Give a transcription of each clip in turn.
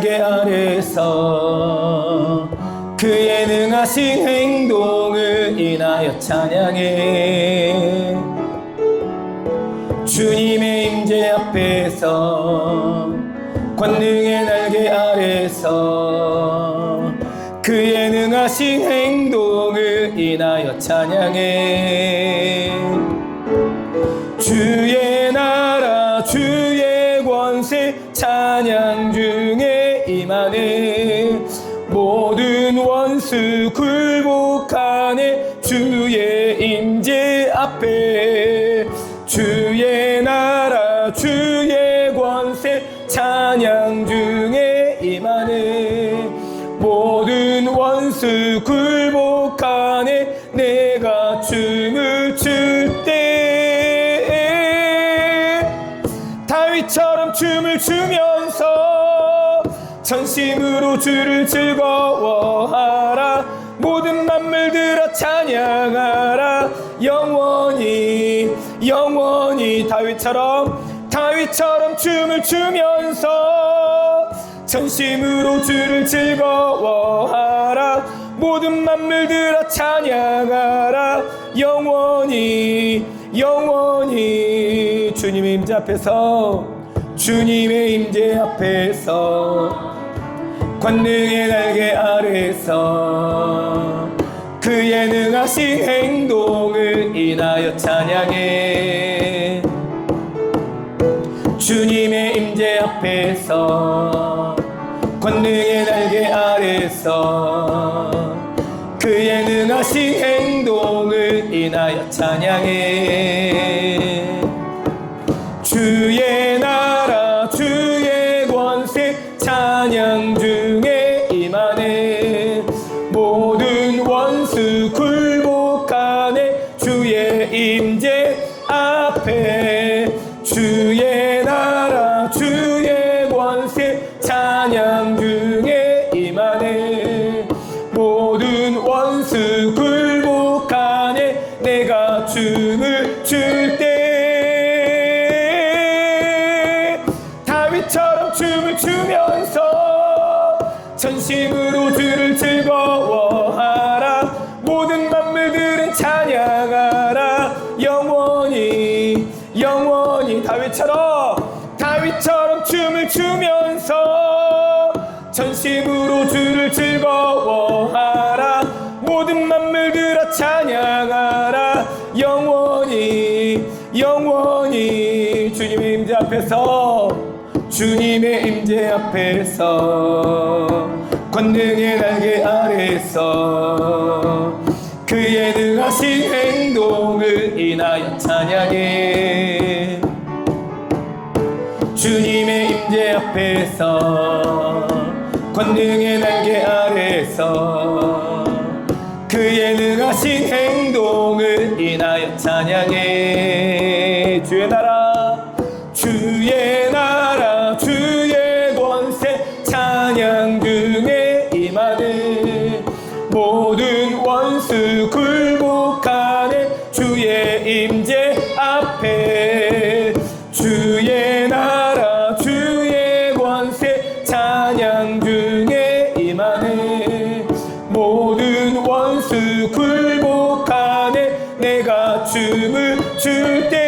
날개 아래서 그의 능하신 행동을 인하여 찬양해. 주님의 임재 앞에서 권능의 날개 아래서 그의 능하신 행동을 인하여 찬양해. 주의 나라 주의 권세 찬양 중에 임하네. 모든 원수 굴복하네. 주의 임재 앞에 주의 나라 주의 권세 찬양 중에 임하네. 모든 원수 굴복하네. 내가 춤을 출 때 다윗처럼 춤을 추면서 전심으로 주를 즐거워하라. 모든 만물들아 찬양하라. 영원히 영원히 다윗처럼 춤을 추면서 전심으로 주를 즐거워하라. 모든 만물들아 찬양하라. 영원히 영원히 주님의 임재 앞에서 주님의 임재 앞에서 권능의 날개 아래서 그의 능하신 행동을 인하여 찬양해. 주님의 임재 앞에서 권능의 날개 아래서 그의 능하신 행동을 인하여 찬양해. 주의 나라 주의 권세 찬양 중에 임하네. 모든 원수 굴복하네. 주의 임재 앞에 주의 나라 주의 권세 찬양 중에 임하네. 모든 원수 굴복하네. 내가 춤을 출 때 다윗처럼 춤을 추면서 전심으로 주를 즐거워하라. 모든 만물들은 찬양하라. 영원히 영원히 다윗처럼 춤을 추면서 전심으로 주를 즐거워하라. 모든 만물들아 찬양하라. 영원히 영원히 주님의 임재 앞에서 주님의 임재 앞에서 권능의 날개 아래서 그의 능하신 행동을 인하여 찬양해. 주님의 임재 앞에서 권능의 날개 아래서 그의 능하신 행동을 인하여 찬양해. 주의 나라 주의 권세 찬양 중에 임하네. 모든 원수 굴복하네. 주의 임재 앞에 주의 나라 주의 권세 찬양 중에 임하네. 모든 원수 굴복하네. 내가 춤을 출 때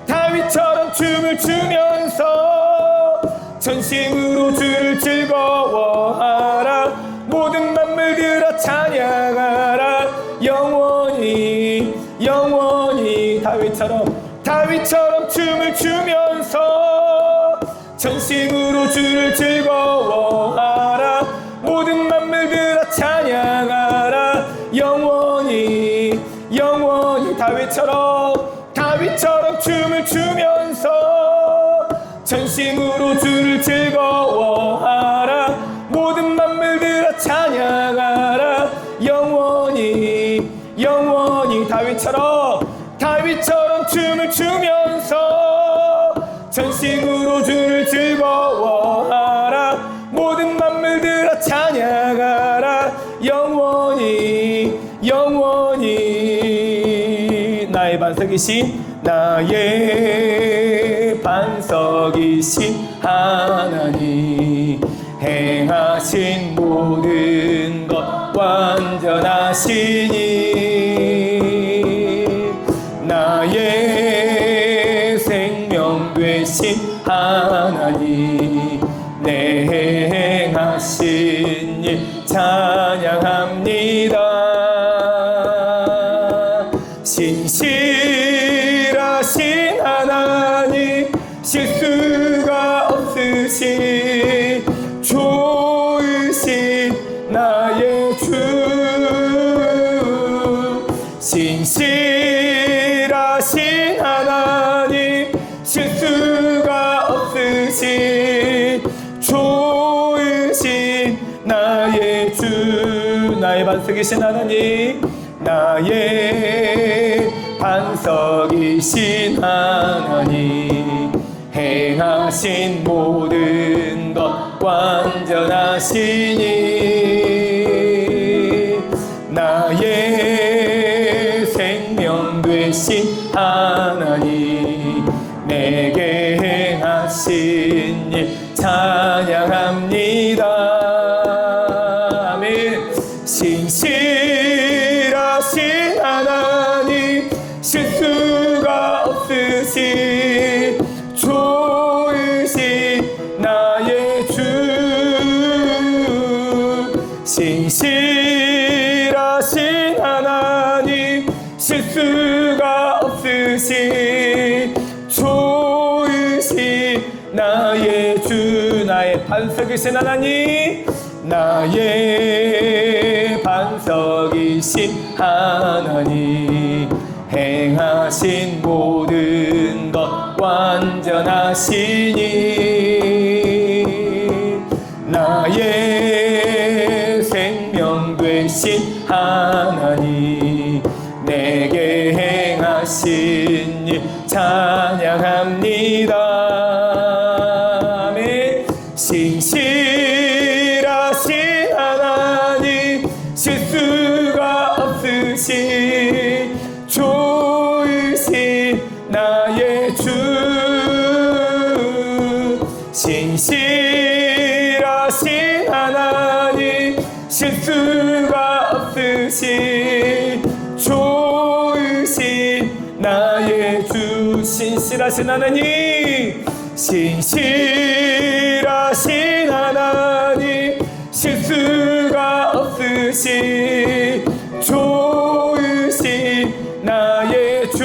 다윗처럼 춤을 추면서 전심으로 주를 즐거워하라. 모든 만물들아 찬양하라. 영원히 영원히 다윗처럼 춤을 추면서 전심으로 주를 즐거워하라. 모든 만물들아 찬양하라. 영원히 영원히 다윗처럼 춤을 추면서 전심으로 주를 즐거워하라. 모든 만물들아 찬양하라. 영원히 영원히 다윗처럼 춤을 추면서 전심으로 주를 즐거워하라. 모든 만물들아 찬양하라. 영원히 영원히 나의 반석이신 나의 반석이신 하나님 행하신 모든 것 완전하시니 나의 생명 되신 하나님 내 행하신 일 찬양합니다. 신실하신 하나님 실수가 없으신 좋으신 나의 주 신실하신 하나님 실수가 없으신 좋으신 나의 주 나의 반석이신 하나님 나의 반석이신 하나님 행하신 모든 것 완전하시니 나의 생명 되신 하나님 내게 행하신 일 찬양합니다. 아멘. 신실하신 하나님 실수가 없으신 좋으신 나의 주 신실하신 하나님 실수가 없으신 좋으신 나의 주 나의 반석이신 하나님 나의 반석이신 하나님 행하신 모든 것 완전하시니 나의 생명 되신 하나님 내게 행하신 일 찬양합니다. 아멘. 신실하신 하나님 실수가 없으신 좋으신 나의 주 신실하신 하나님 실수가 없으신 좋으신 나의 주 신실하신 하나님 신실하신 하나님 실수가 없으신 좋으신 나의 주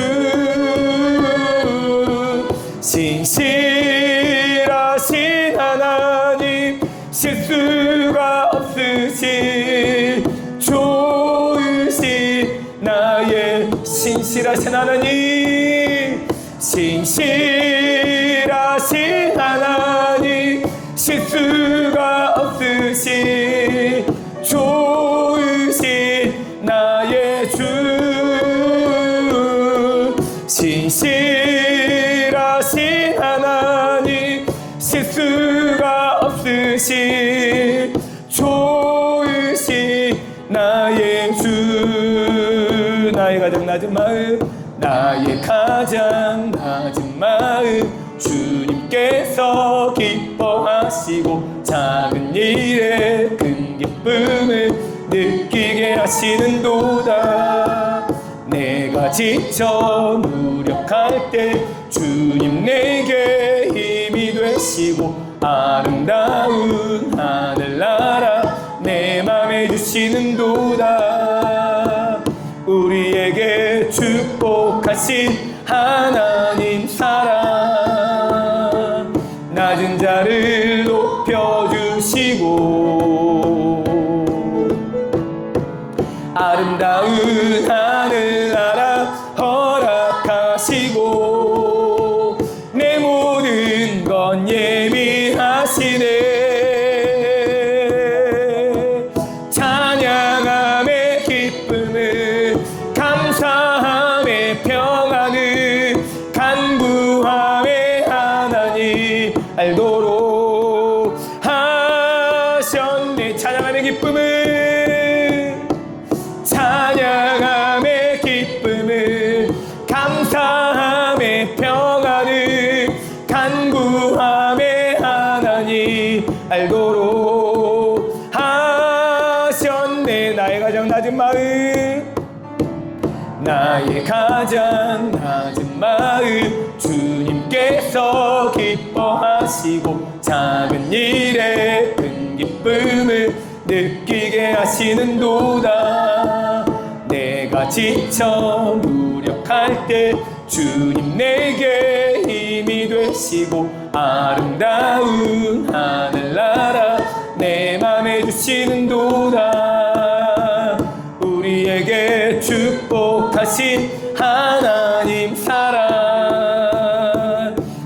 신실하신 하나님 실수가 없으신 좋으신 나의 신실하신 하나님 신실하신 하나님 실수가 없으신 좋으신 나의 주 신실하신 하나님 실수가 없으신 좋으신 나의 주 나의 가장 낮은 마음 나의 가장 낮은 마음 주님께서 기뻐하시고 작은 일에 큰 기쁨을 느끼게 하시는도다. 내가 지쳐 무력할 때 주님 내게 힘이 되시고 아름다운 하늘나라 내 맘에 주시는도다. 우리에게 축복하신 하나님 사랑 낮은 자를 높여주시고 아름다운 하늘나라 허락하시고 내 모든 건 예비하시네. 찬양함의 기쁨을 감사함의 평안을 간구함의 하나님 알도록 하셨네. 찬양함의 기쁨을 찬양함의 기쁨을 감사함의 평안을 알도록 하셨네. 나의 가장 낮은 마음, 나의 가장 낮은 마음 주님께서 기뻐하시고 작은 일에 큰 기쁨을 느끼게 하시는도다. 내가 지쳐 무력할 때 주님 내게 힘이 되시고 아름다운 하늘나라 내 맘에 주시는도다. 우리에게 축복하신 하나님 사랑,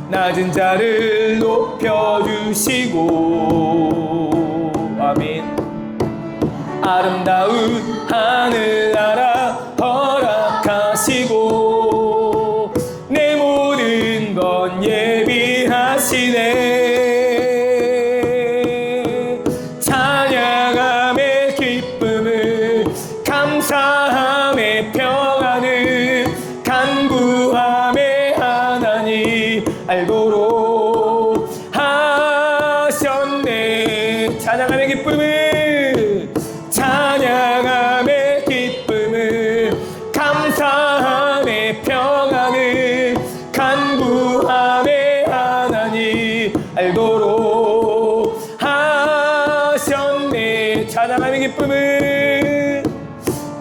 낮은 자를 높여주시고 아멘. 아름다운 하늘나라 허락하시고 내 모든 건 예비하시네. 찬양함의 기쁨을, 감사함의 평안을, 간구함의 하나님 알도록 하셨네. 찬양함의 기쁨을, 찬양함의 기쁨을, 감사함의 평안을, 간구함의 하나님 알도록 하셨네. 찬양함의 기쁨을,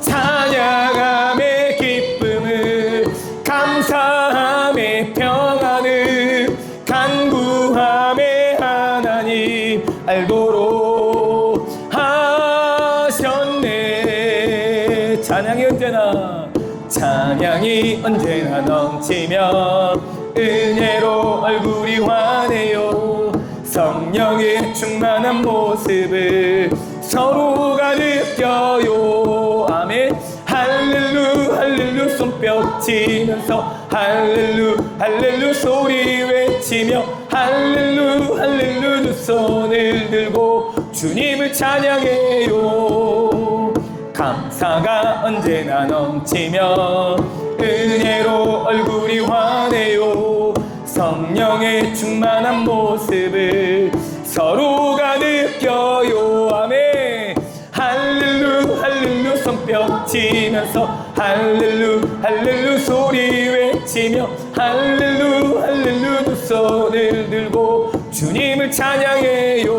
찬양함의 기쁨을, 감사함의 평안을, 간구함의 하나님 알도록 하셨네. 찬양이 언제나 넘치며 은혜로 얼굴이 환해요. 성령의 충만한 모습을 서로가 느껴요. 아멘. 할렐루 할렐루 손뼉 치면서 할렐루 할렐루 소리 외치며 할렐루 할렐루 두 손을 들고 주님을 찬양해요. 감사가 언제나 넘치며 은혜로 얼굴이 환해요. 성령의 충만한 모습을 서로가 느껴요. 아멘. 할렐루 할렐루 손뼉 치면서 할렐루 할렐루 소리 외치며 할렐루 할렐루 두 손을 들고 주님을 찬양해요.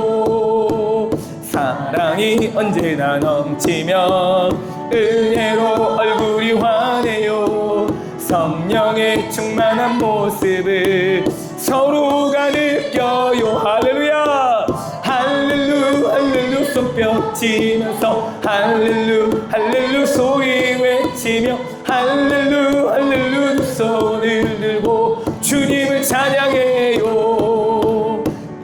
사랑이 언제나 넘치며 은혜로 얼굴이 환해요. 성령의 충만한 모습을 서로가 느껴요. 할렐루야. 할렐루 할렐루 손뼉 치면서 할렐루 할렐루 소리 외치며 할렐루 할렐루 두 손을 들고 주님을 찬양해요.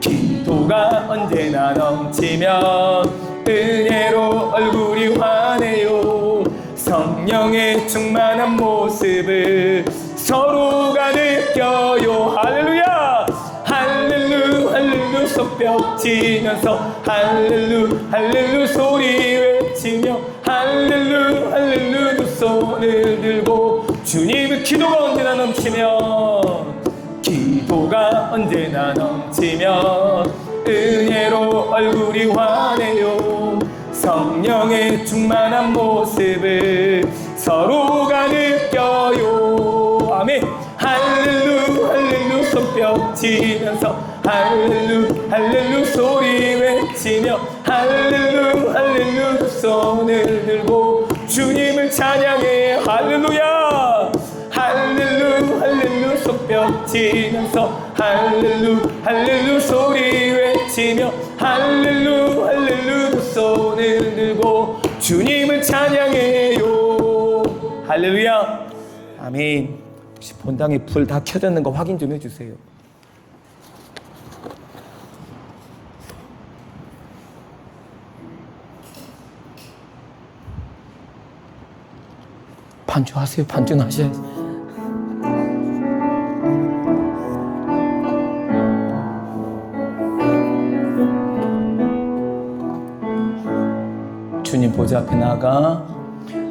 기도가 언제나 넘치며 은혜로 얼굴이 환해요. 성령의 충만한 모습을 서로가 느껴요. 할렐루야. 할렐루 할렐루 손뼉 치면서 할렐루 할렐루 소리 외치며 할렐루 할렐루 두 손을 들고 주님의 기도가 언제나 넘치며 기도가 언제나 넘치며 은혜로 얼굴이 환해요. 성령의 충만한 모습을 서로가 느껴요. 아멘. 할렐루 할렐루 손뼉 치면서 할렐루 할렐루 소리 외치며 할렐루 할렐루 두 손을 들고 주님을 찬양해. 할렐루야. 할렐루 할렐루 손뼉 치면서 할렐루 할렐루 소리 외치며 할렐루 할렐루 두 손을 들고 주님을 찬양해요. 할렐루야. 아멘. 혹시 본당에 불 다 켜졌는 거 확인 좀 해주세요. 반주하세요. 반주는 하셔야지. 주님 보좌 앞에 나가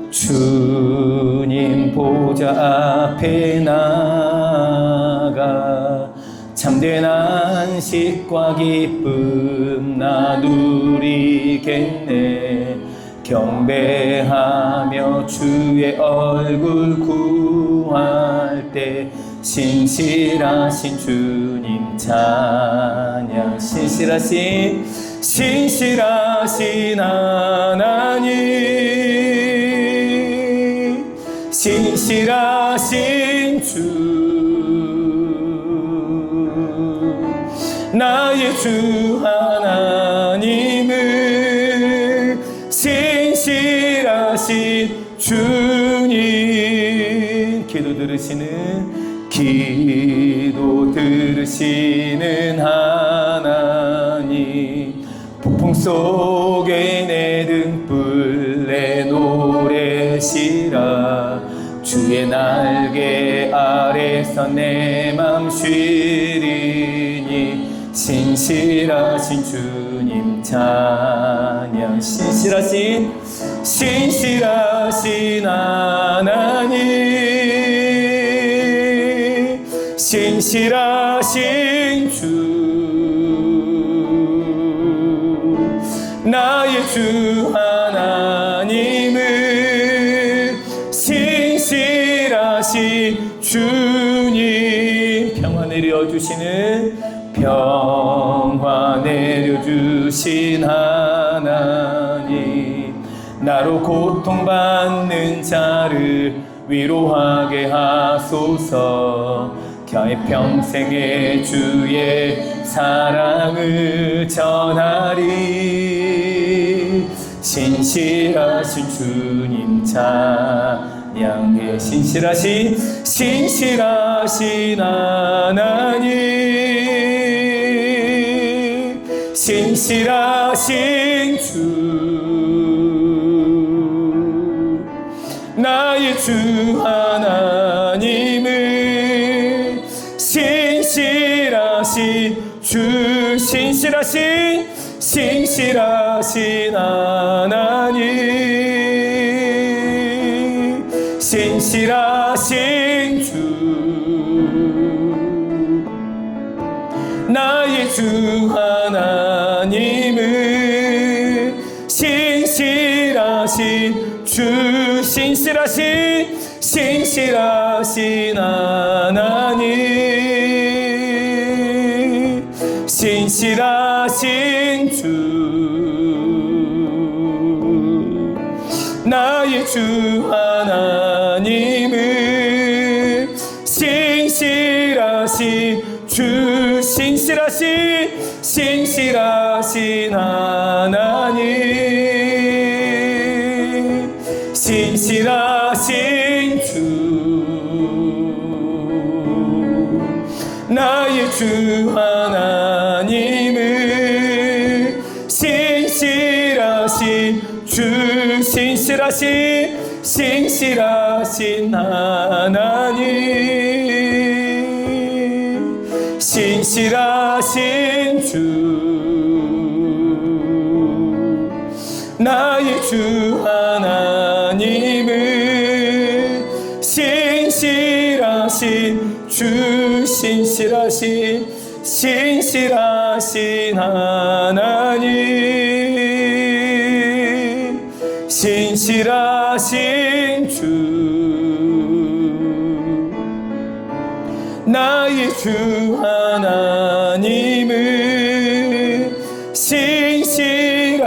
주님 보좌 앞에 나가 참된 안식과 기쁨 나 누리겠네. 경배하며 주의 얼굴 구할 때 신실하신 주님 찬양. 신실하신 하나님, 신실하신 주, 나의 주 하나님을, 신실하신 주님. 기도 들으시는 하나님, 폭풍 속에 내 등불 내 노래시라. 주의 날개 아래서 내 맘 쉬리니. 신실하신 주님 찬양. 신실하신 하나님, 신실하신 주, 나의 주 하나님을, 신실하신 주님. 평화 내려주시는, 평화 내려주신 하나님, 나로 고통받는 자를 위로하게 하소서. 평생에 주의 사랑을 전하리. 신실하신 주님 찬양해. 신실하신 하나님, 신실하신 주, 나의 주 하나님을, 신실하신 주, 신실하신 하나님, 신실하신 주, 나의 주 하나님을, 신실하신 주, 신실하신 하나님, 신실하신 주, 나의 주 하나님을, 신실하신 주, 신실하신 하나님, 신실하신 주, 나의 주 하나님을, 신실하신 주, 신실하신 하나님, 신실하신 주, 나의 주 하나님을, 신실하신 주, 신실하신 하나님, 신실하신 주, 나의 주 하나님을, 신실하신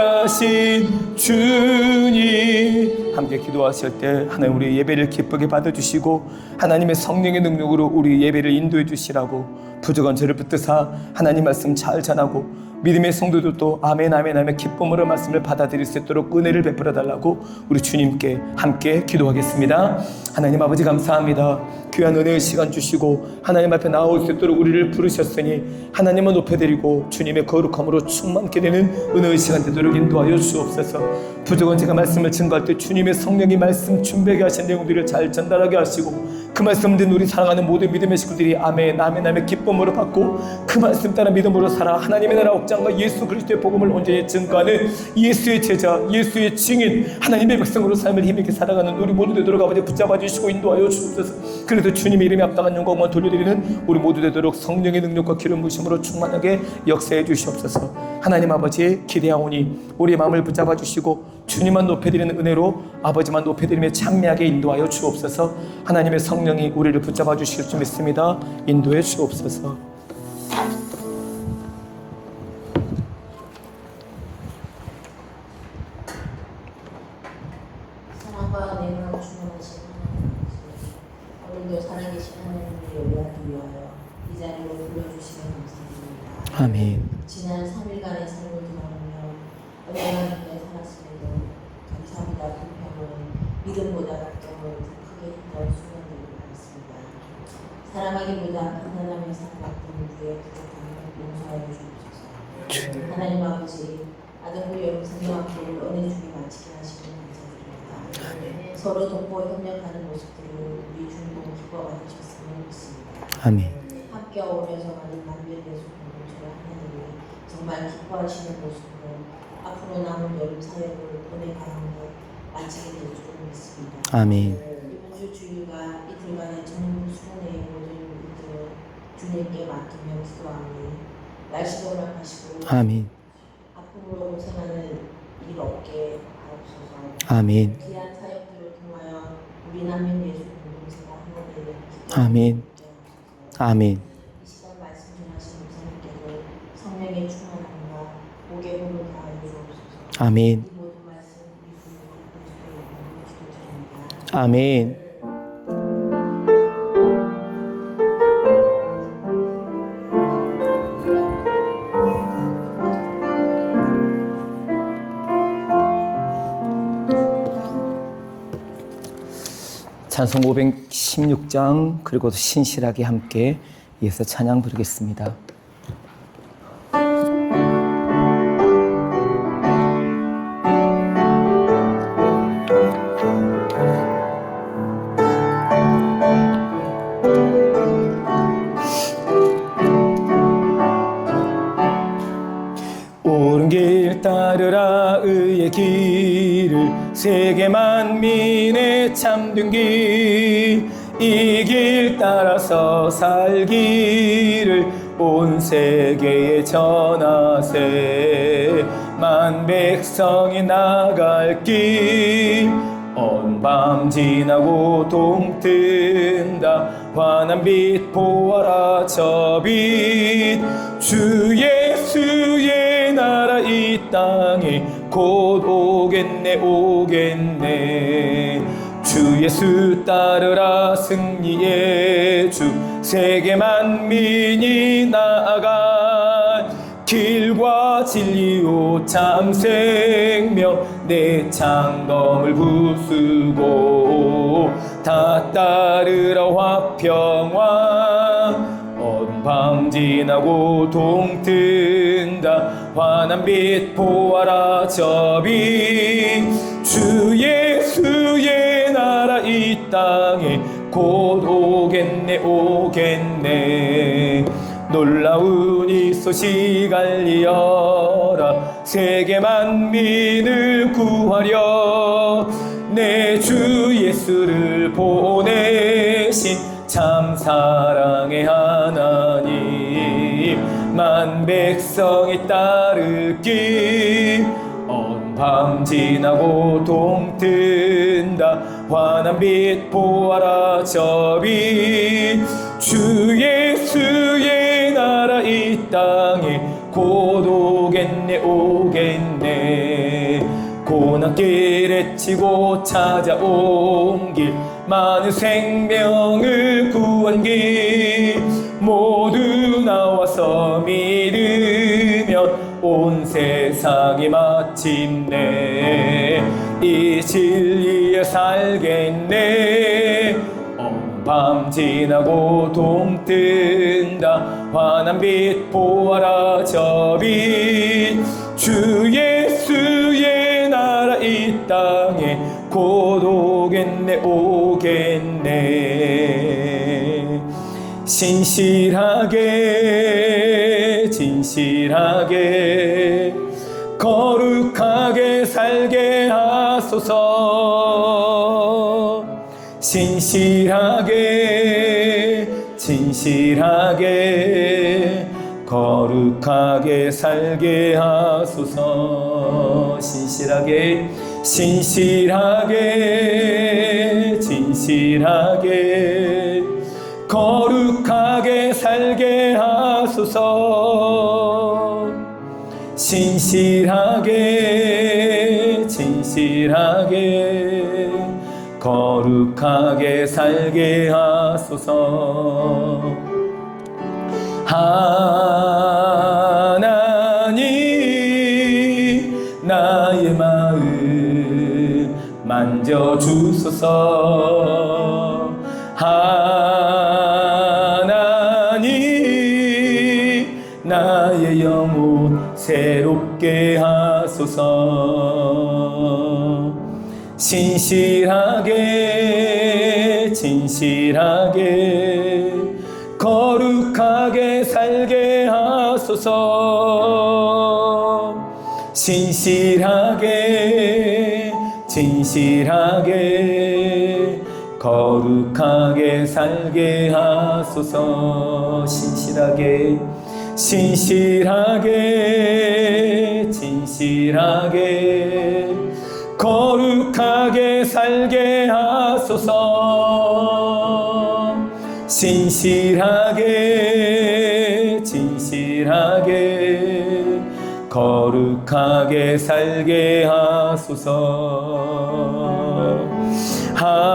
주님. 함께 기도하실 때 하나님 우리 예배를 기쁘게 받아주시고 하나님의 성령의 능력으로 우리 예배를 인도해 주시라고, 부족한 저를 붙드사 하나님 말씀 잘 전하고 믿음의 성도들도 아멘 아멘 아멘 기쁨으로 말씀을 받아들일 수 있도록 은혜를 베풀어 달라고 우리 주님께 함께 기도하겠습니다. 하나님 아버지 감사합니다. 귀한 은혜의 시간 주시고 하나님 앞에 나올 수 있도록 우리를 부르셨으니 하나님을 높여드리고 주님의 거룩함으로 충만케 되는 은혜의 시간 되도록 인도하여 주옵소서. 부족한 제가 말씀을 증거할 때 주님의 성령이 말씀 준비하게 하신 내용들을 잘 전달하게 하시고 그 말씀 듣는 우리 사랑하는 모든 믿음의 식구들이 아멘 아멘 아멘 기쁨으로 받고 그 말씀 따라 믿음으로 살아 하나님의 나라 확장과 예수 그리스도의 복음을 온전히 증거하는 예수의 제자, 예수의 증인, 하나님의 백성으로 삶을 힘있게 살아가는 우리 모두 되도록 아버지 붙잡아 주시고 인도하여 주옵소서. 그래서 주님의 이름에 합당한 영광만 돌려드리는 우리 모두 되도록 성령의 능력과 기름 부으심으로 충만하게 역사해 주시옵소서. 하나님 아버지 기대하오니 우리의 마음을 붙잡아 주시고 주님만 높여드리는 은혜로 아버지만 높여드리며 찬미하게 인도하여 주옵소서. 하나님의 성령이 우리를 붙잡아 주실 줄 믿습니다. 인도해 주옵소서. 사랑과 내가 충만하신 하나님, 오늘도 살아계신 하나님을 예배하기 위하여 이 자리로 불러주시면 감사드립니다. 아멘. 지난 3일간의 삶을 돌아보며 얼마나 기쁘게 살았음에도 감사합니다. 불평은 믿음보다 걱정을 더 크게 했던 순간들이 많았습니다. 사랑하기보다 판단하며 살아왔던 우리의 부족함을 용서하여 주옵소서. 하나님 아버지, 아들과 여러분 성령학교를 은혜 중에 마치게 하시면 감사드립니다. 서로 돕고 협력하는 모습들을 우리 주님도 기뻐 받으셨으면 믿습니다. 아멘. 함께 어울려서 가는 남편의 소통을 저희 하나님이 정말 기뻐하시는 모습으로 앞으로 남은 여름 사역을 은혜 가운데 마치게 될 줄 믿습니다. 아멘. 이번 주 주일과 이틀간의 전문 수련회의 모든 일들을 주님께 맡기며 기도하니 날씨도 허락하시고 아멘. 앞으로 고생하는 일 없게 하옵소서. 아멘. 귀한 사역들을 통하여 우리 남편 예수 공동체가 하나되는 아멘. 아멘. 이 시간 말씀 전하신 목사님께도 성령의 충만함과 복의 힘을 다하여 주옵소서. 아멘. 이 모든 말씀 예수님 그리스도의 이름으로 기도드립니다. 아멘. 찬송 516장 그리고 신실하게 함께 예수 찬양 부르겠습니다. 옳은 길 따르라 의의 길을 세계 만민의 참된 길 이 길 따라서 살기를 온 세계에 전하세 만 백성이 나갈 길 언 밤 지나고 동뜬다 환한 빛 보아라 저 빛 주 예수의 나라 이 땅에 곧 오겠네 오겠네 주 예수 따르라 승리의 주 세계 만민이 나아가 길과 진리요 참 생명 내 창검을 부수고 다 따르라 화평왕 어두운 밤 지나고 동뜬다 환한 빛 보아라 저 빛 주 예수의 나라 이 땅에 곧 오겠네 오겠네 놀라운 이 소식 알리어라 세계 만민을 구하려 내 주 예수를 보내신 참 사랑의 하나님 만 백성이 따를 길 어두운 밤 지나고 동뜬다 환한 빛 보아라 저 빛 주 예수의 나라 이 땅에 곧 오겠네 오겠네 고난길 애치고 찾아온 길 많은 생명을 구한 길 모두 나와서 믿으면 온 세상이 마침내 이 진리에 살겠네 밤 지나고 동뜬다 환한 빛 보아라 저 빛 주 예수의 나라 이 땅에 곧 오겠네 오겠네 진실하게 진실하게 거룩하게 살게 하소서. 진실하게 진실하게 거룩하게 살게 하소서. 진실하게 진실하게 진실하게 거룩하게 살게 하소서. 진실하게 진실하게 거룩하게 살게 하소서. 하나님 나의 마음 만져주소서. 하나님 나의 영혼 새롭게 하소서. 진실하게 진실하게 거룩하게 살게 하소서. 진실하게 진실하게 거룩하게 살게 하소서. 진실하게 진실하게 진실하게 거룩하게 살게 하소서. 진실하게 진실하게 거룩하게 살게 하소서. 하나님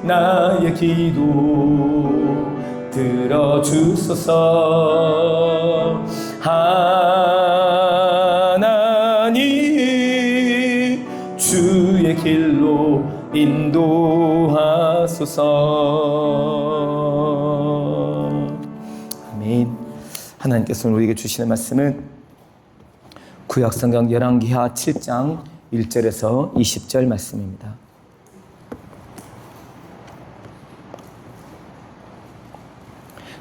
나의 기도 들어주소서. 하나님 주의 길로 인도하소서. 아멘. 하나님께서 우리에게 주시는 말씀은 구약성경 열왕기하 7장 1절에서 20절 말씀입니다.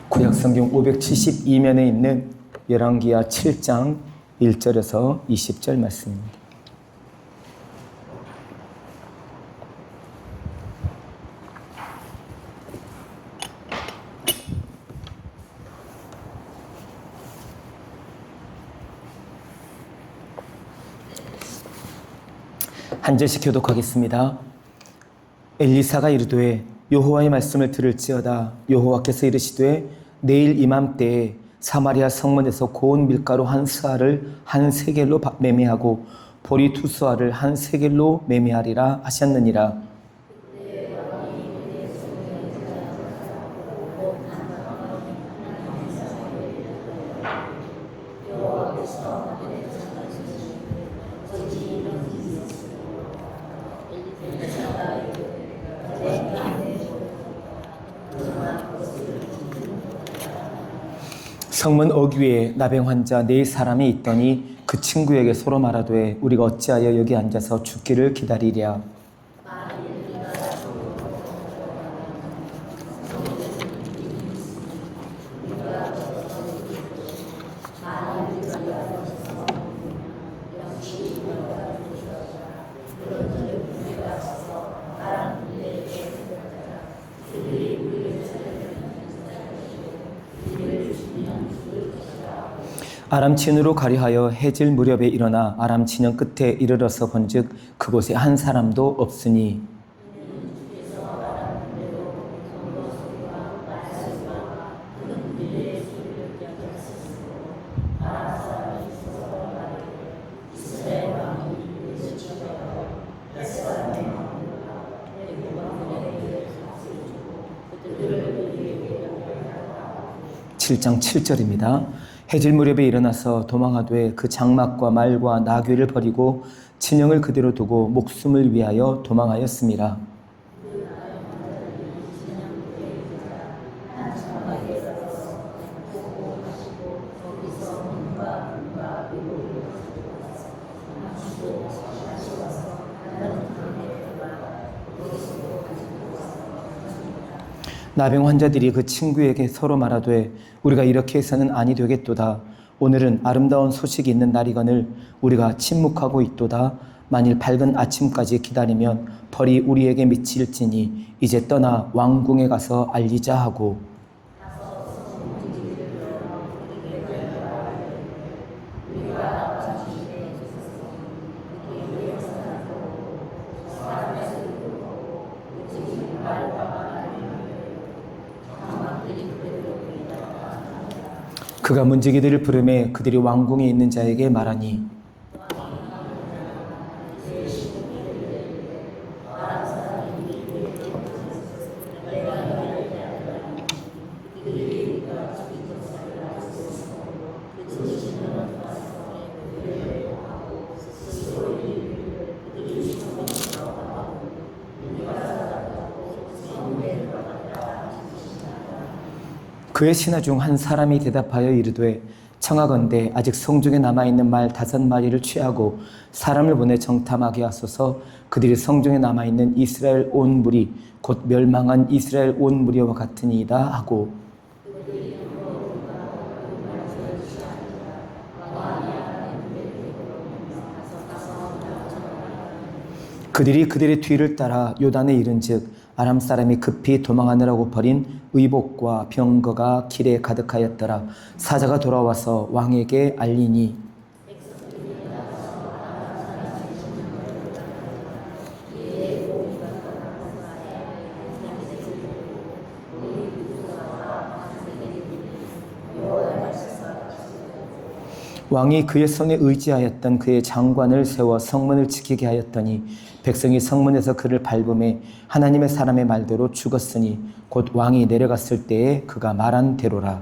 구약성경 572면에 있는 열왕기하 7장 1절에서 20절 말씀입니다. 한 절씩 교독하겠습니다. 엘리사가 이르되 여호와의 말씀을 들을지어다. 여호와께서 이르시되 내일 이맘때에 사마리아 성문에서 고운 밀가루 한 스아를 한 세겔로 매매하고 보리 두 스아를 한 세겔로 매매하리라 하셨느니라. 성문 어귀에 나병 환자 4사람이 있더니 그 친구에게 서로 말하되 우리가 어찌하여 여기 앉아서 죽기를 기다리랴. 아람 진으로 가려하여 해질 무렵에 일어나 아람 진영 끝에 이르러서 본즉 그곳에 한 사람도 없으니 (7장 7절입니다) 해질 무렵에 일어나서 도망하되 그 장막과 말과 나귀를 버리고 진영을 그대로 두고 목숨을 위하여 도망하였습니다. 나병 환자들이 그 친구에게 서로 말하되 우리가 이렇게 해서는 아니 되겠도다. 오늘은 아름다운 소식이 있는 날이거늘 우리가 침묵하고 있도다. 만일 밝은 아침까지 기다리면 벌이 우리에게 미칠지니 이제 떠나 왕궁에 가서 알리자 하고. 그가 문지기들을 부르매 그들이 왕궁에 있는 자에게 말하니 그의 신하 중 한 사람이 대답하여 이르되 청하건대 아직 성중에 남아있는 말 5마리를 취하고 사람을 보내 정탐하게 하소서. 그들이 성중에 남아있는 이스라엘 온 무리 곧 멸망한 이스라엘 온 무리와 같으니이다 하고. 그들이 그들의 뒤를 따라 요단에 이른즉 아람 사람이 급히 도망하느라고 버린 의복과 병거가 길에 가득하였더라. 사자가 돌아와서 왕에게 알리니 왕이 그의 성에 의지하였던 그의 장관을 세워 성문을 지키게 하였더니 백성이 성문에서 그를 밟음에 하나님의 사람의 말대로 죽었으니 곧 왕이 내려갔을 때에 그가 말한 대로라.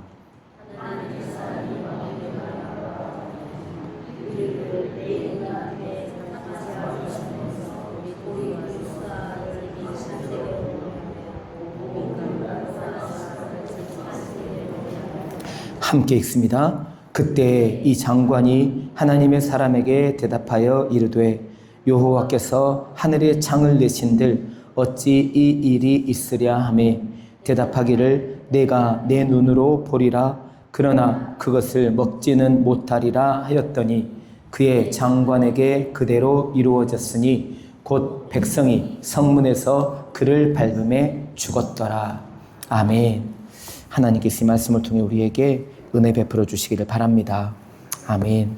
함께 읽습니다. 그때 이 장관이 하나님의 사람에게 대답하여 이르되 여호와께서 하늘의 창을 내신들 어찌 이 일이 있으랴 하매 대답하기를 내가 내 눈으로 보리라 그러나 그것을 먹지는 못하리라 하였더니 그의 장관에게 그대로 이루어졌으니 곧 백성이 성문에서 그를 밟음에 죽었더라. 아멘. 하나님께서 이 말씀을 통해 우리에게 은혜 베풀어 주시기를 바랍니다. 아멘.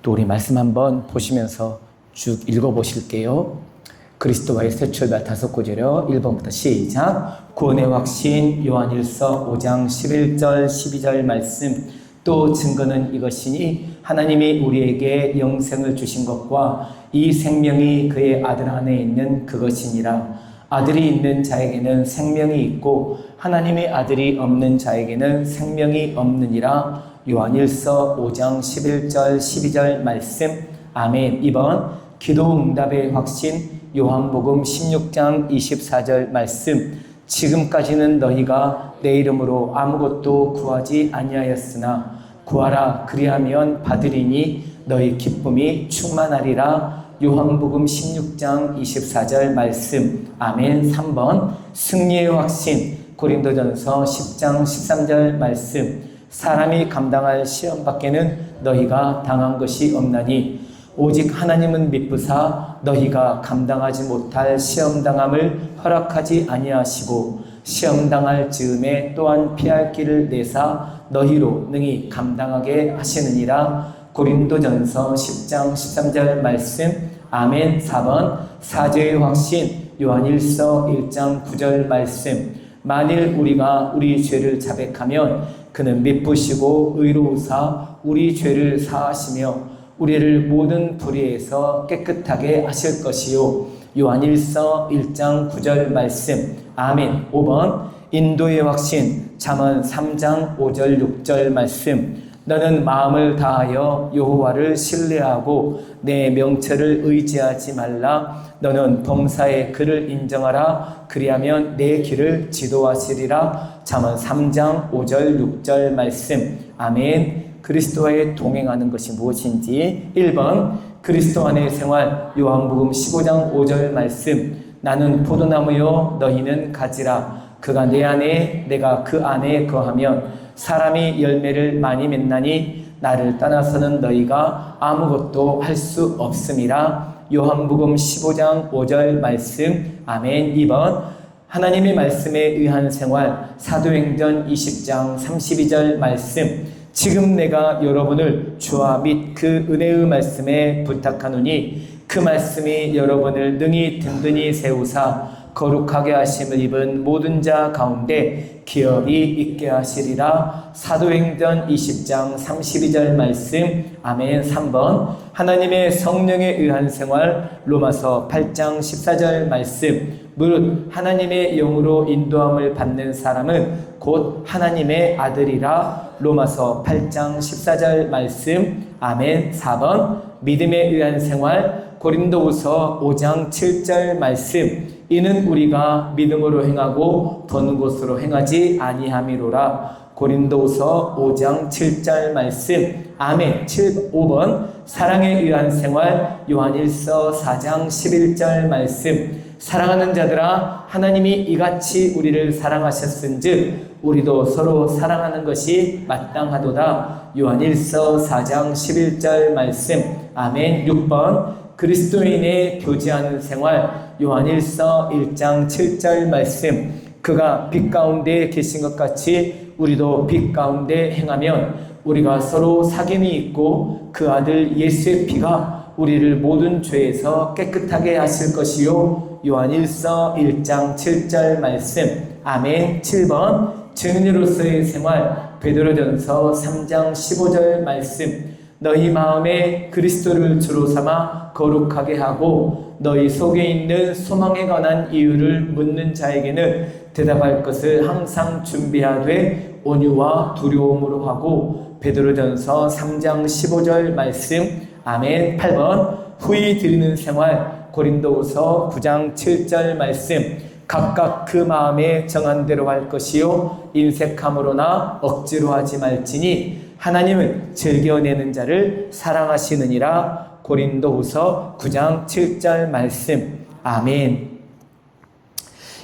또 우리 말씀 한번 보시면서 쭉 읽어보실게요. 그리스도와의 새 출발 5구절요. 1번부터 시작. 구원의 확신 요한일서 5장 11절 12절 말씀. 또 증거는 이것이니 하나님이 우리에게 영생을 주신 것과 이 생명이 그의 아들 안에 있는 그것이니라. 아들이 있는 자에게는 생명이 있고 하나님의 아들이 없는 자에게는 생명이 없느니라. 요한일서 5장 11절 12절 말씀. 아멘. 2번 기도 응답의 확신 요한복음 16장 24절 말씀. 지금까지는 너희가 내 이름으로 아무것도 구하지 아니하였으나 구하라 그리하면 받으리니 너희 기쁨이 충만하리라. 요한복음 16장 24절 말씀. 아멘. 3번 승리의 확신 고린도전서 10장 13절 말씀. 사람이 감당할 시험 밖에는 너희가 당한 것이 없나니 오직 하나님은 미쁘사 너희가 감당하지 못할 시험당함을 허락하지 아니하시고 시험당할 즈음에 또한 피할 길을 내사 너희로 능히 감당하게 하시느니라. 고린도전서 10장 13절 말씀. 아멘. 4번 사죄의 확신 요한일서 1장 9절 말씀. 만일 우리가 우리 죄를 자백하면 그는 미쁘시고 의로우사 우리 죄를 사하시며 우리를 모든 불의에서 깨끗하게 하실 것이요. 요한일서 1장 9절 말씀. 아멘. 5번 인도의 확신 잠언 3장 5절 6절 말씀. 너는 마음을 다하여 여호와를 신뢰하고 내 명철을 의지하지 말라. 너는 범사에 그를 인정하라. 그리하면 내 길을 지도하시리라. 잠언 3장 5절 6절 말씀. 아멘. 그리스도와의 동행하는 것이 무엇인지. 1번 그리스도 안의 생활 요한복음 15장 5절 말씀. 나는 포도나무요 너희는 가지라. 그가 내 안에 내가 그 안에 거하면 사람이 열매를 많이 맺나니 나를 떠나서는 너희가 아무것도 할 수 없음이라. 요한복음 15장 5절 말씀. 아멘. 2번 하나님의 말씀에 의한 생활. 사도행전 20장 32절 말씀. 지금 내가 여러분을 주와 및 그 은혜의 말씀에 부탁하노니 그 말씀이 여러분을 능히 든든히 세우사 거룩하게 하심을 입은 모든 자 가운데 기업이 있게 하시리라. 사도행전 20장 32절 말씀. 아멘. 3번 하나님의 성령에 의한 생활. 로마서 8장 14절 말씀. 무릇 하나님의 영으로 인도함을 받는 사람은 곧 하나님의 아들이라. 로마서 8장 14절 말씀. 아멘. 4번 믿음에 의한 생활. 고린도후서 5장 7절 말씀. 이는 우리가 믿음으로 행하고 도는 곳으로 행하지 아니함이로라. 고린도후서 5장 7절 말씀. 아멘. 5번 사랑에 의한 생활. 요한일서 4장 11절 말씀. 사랑하는 자들아 하나님이 이같이 우리를 사랑하셨은즉 우리도 서로 사랑하는 것이 마땅하도다. 요한일서 4장 11절 말씀. 아멘. 6번 그리스도인의 교제하는 생활. 요한일서 1장 7절 말씀. 그가 빛 가운데 계신 것 같이 우리도 빛 가운데 행하면 우리가 서로 사귐이 있고 그 아들 예수의 피가 우리를 모든 죄에서 깨끗하게 하실 것이요. 요한일서 1장 7절 말씀. 아멘. 7번 증인으로서의 생활. 베드로전서 3장 15절 말씀. 너희 마음에 그리스도를 주로 삼아 거룩하게 하고 너희 속에 있는 소망에 관한 이유를 묻는 자에게는 대답할 것을 항상 준비하되 온유와 두려움으로 하고. 베드로전서 3장 15절 말씀. 아멘. 8번 후히 드리는 생활. 고린도후서 9장 7절 말씀. 각각 그 마음에 정한 대로 할 것이요 인색함으로나 억지로 하지 말지니 하나님은 즐겨내는 자를 사랑하시느니라. 고린도후서 9장 7절 말씀. 아멘.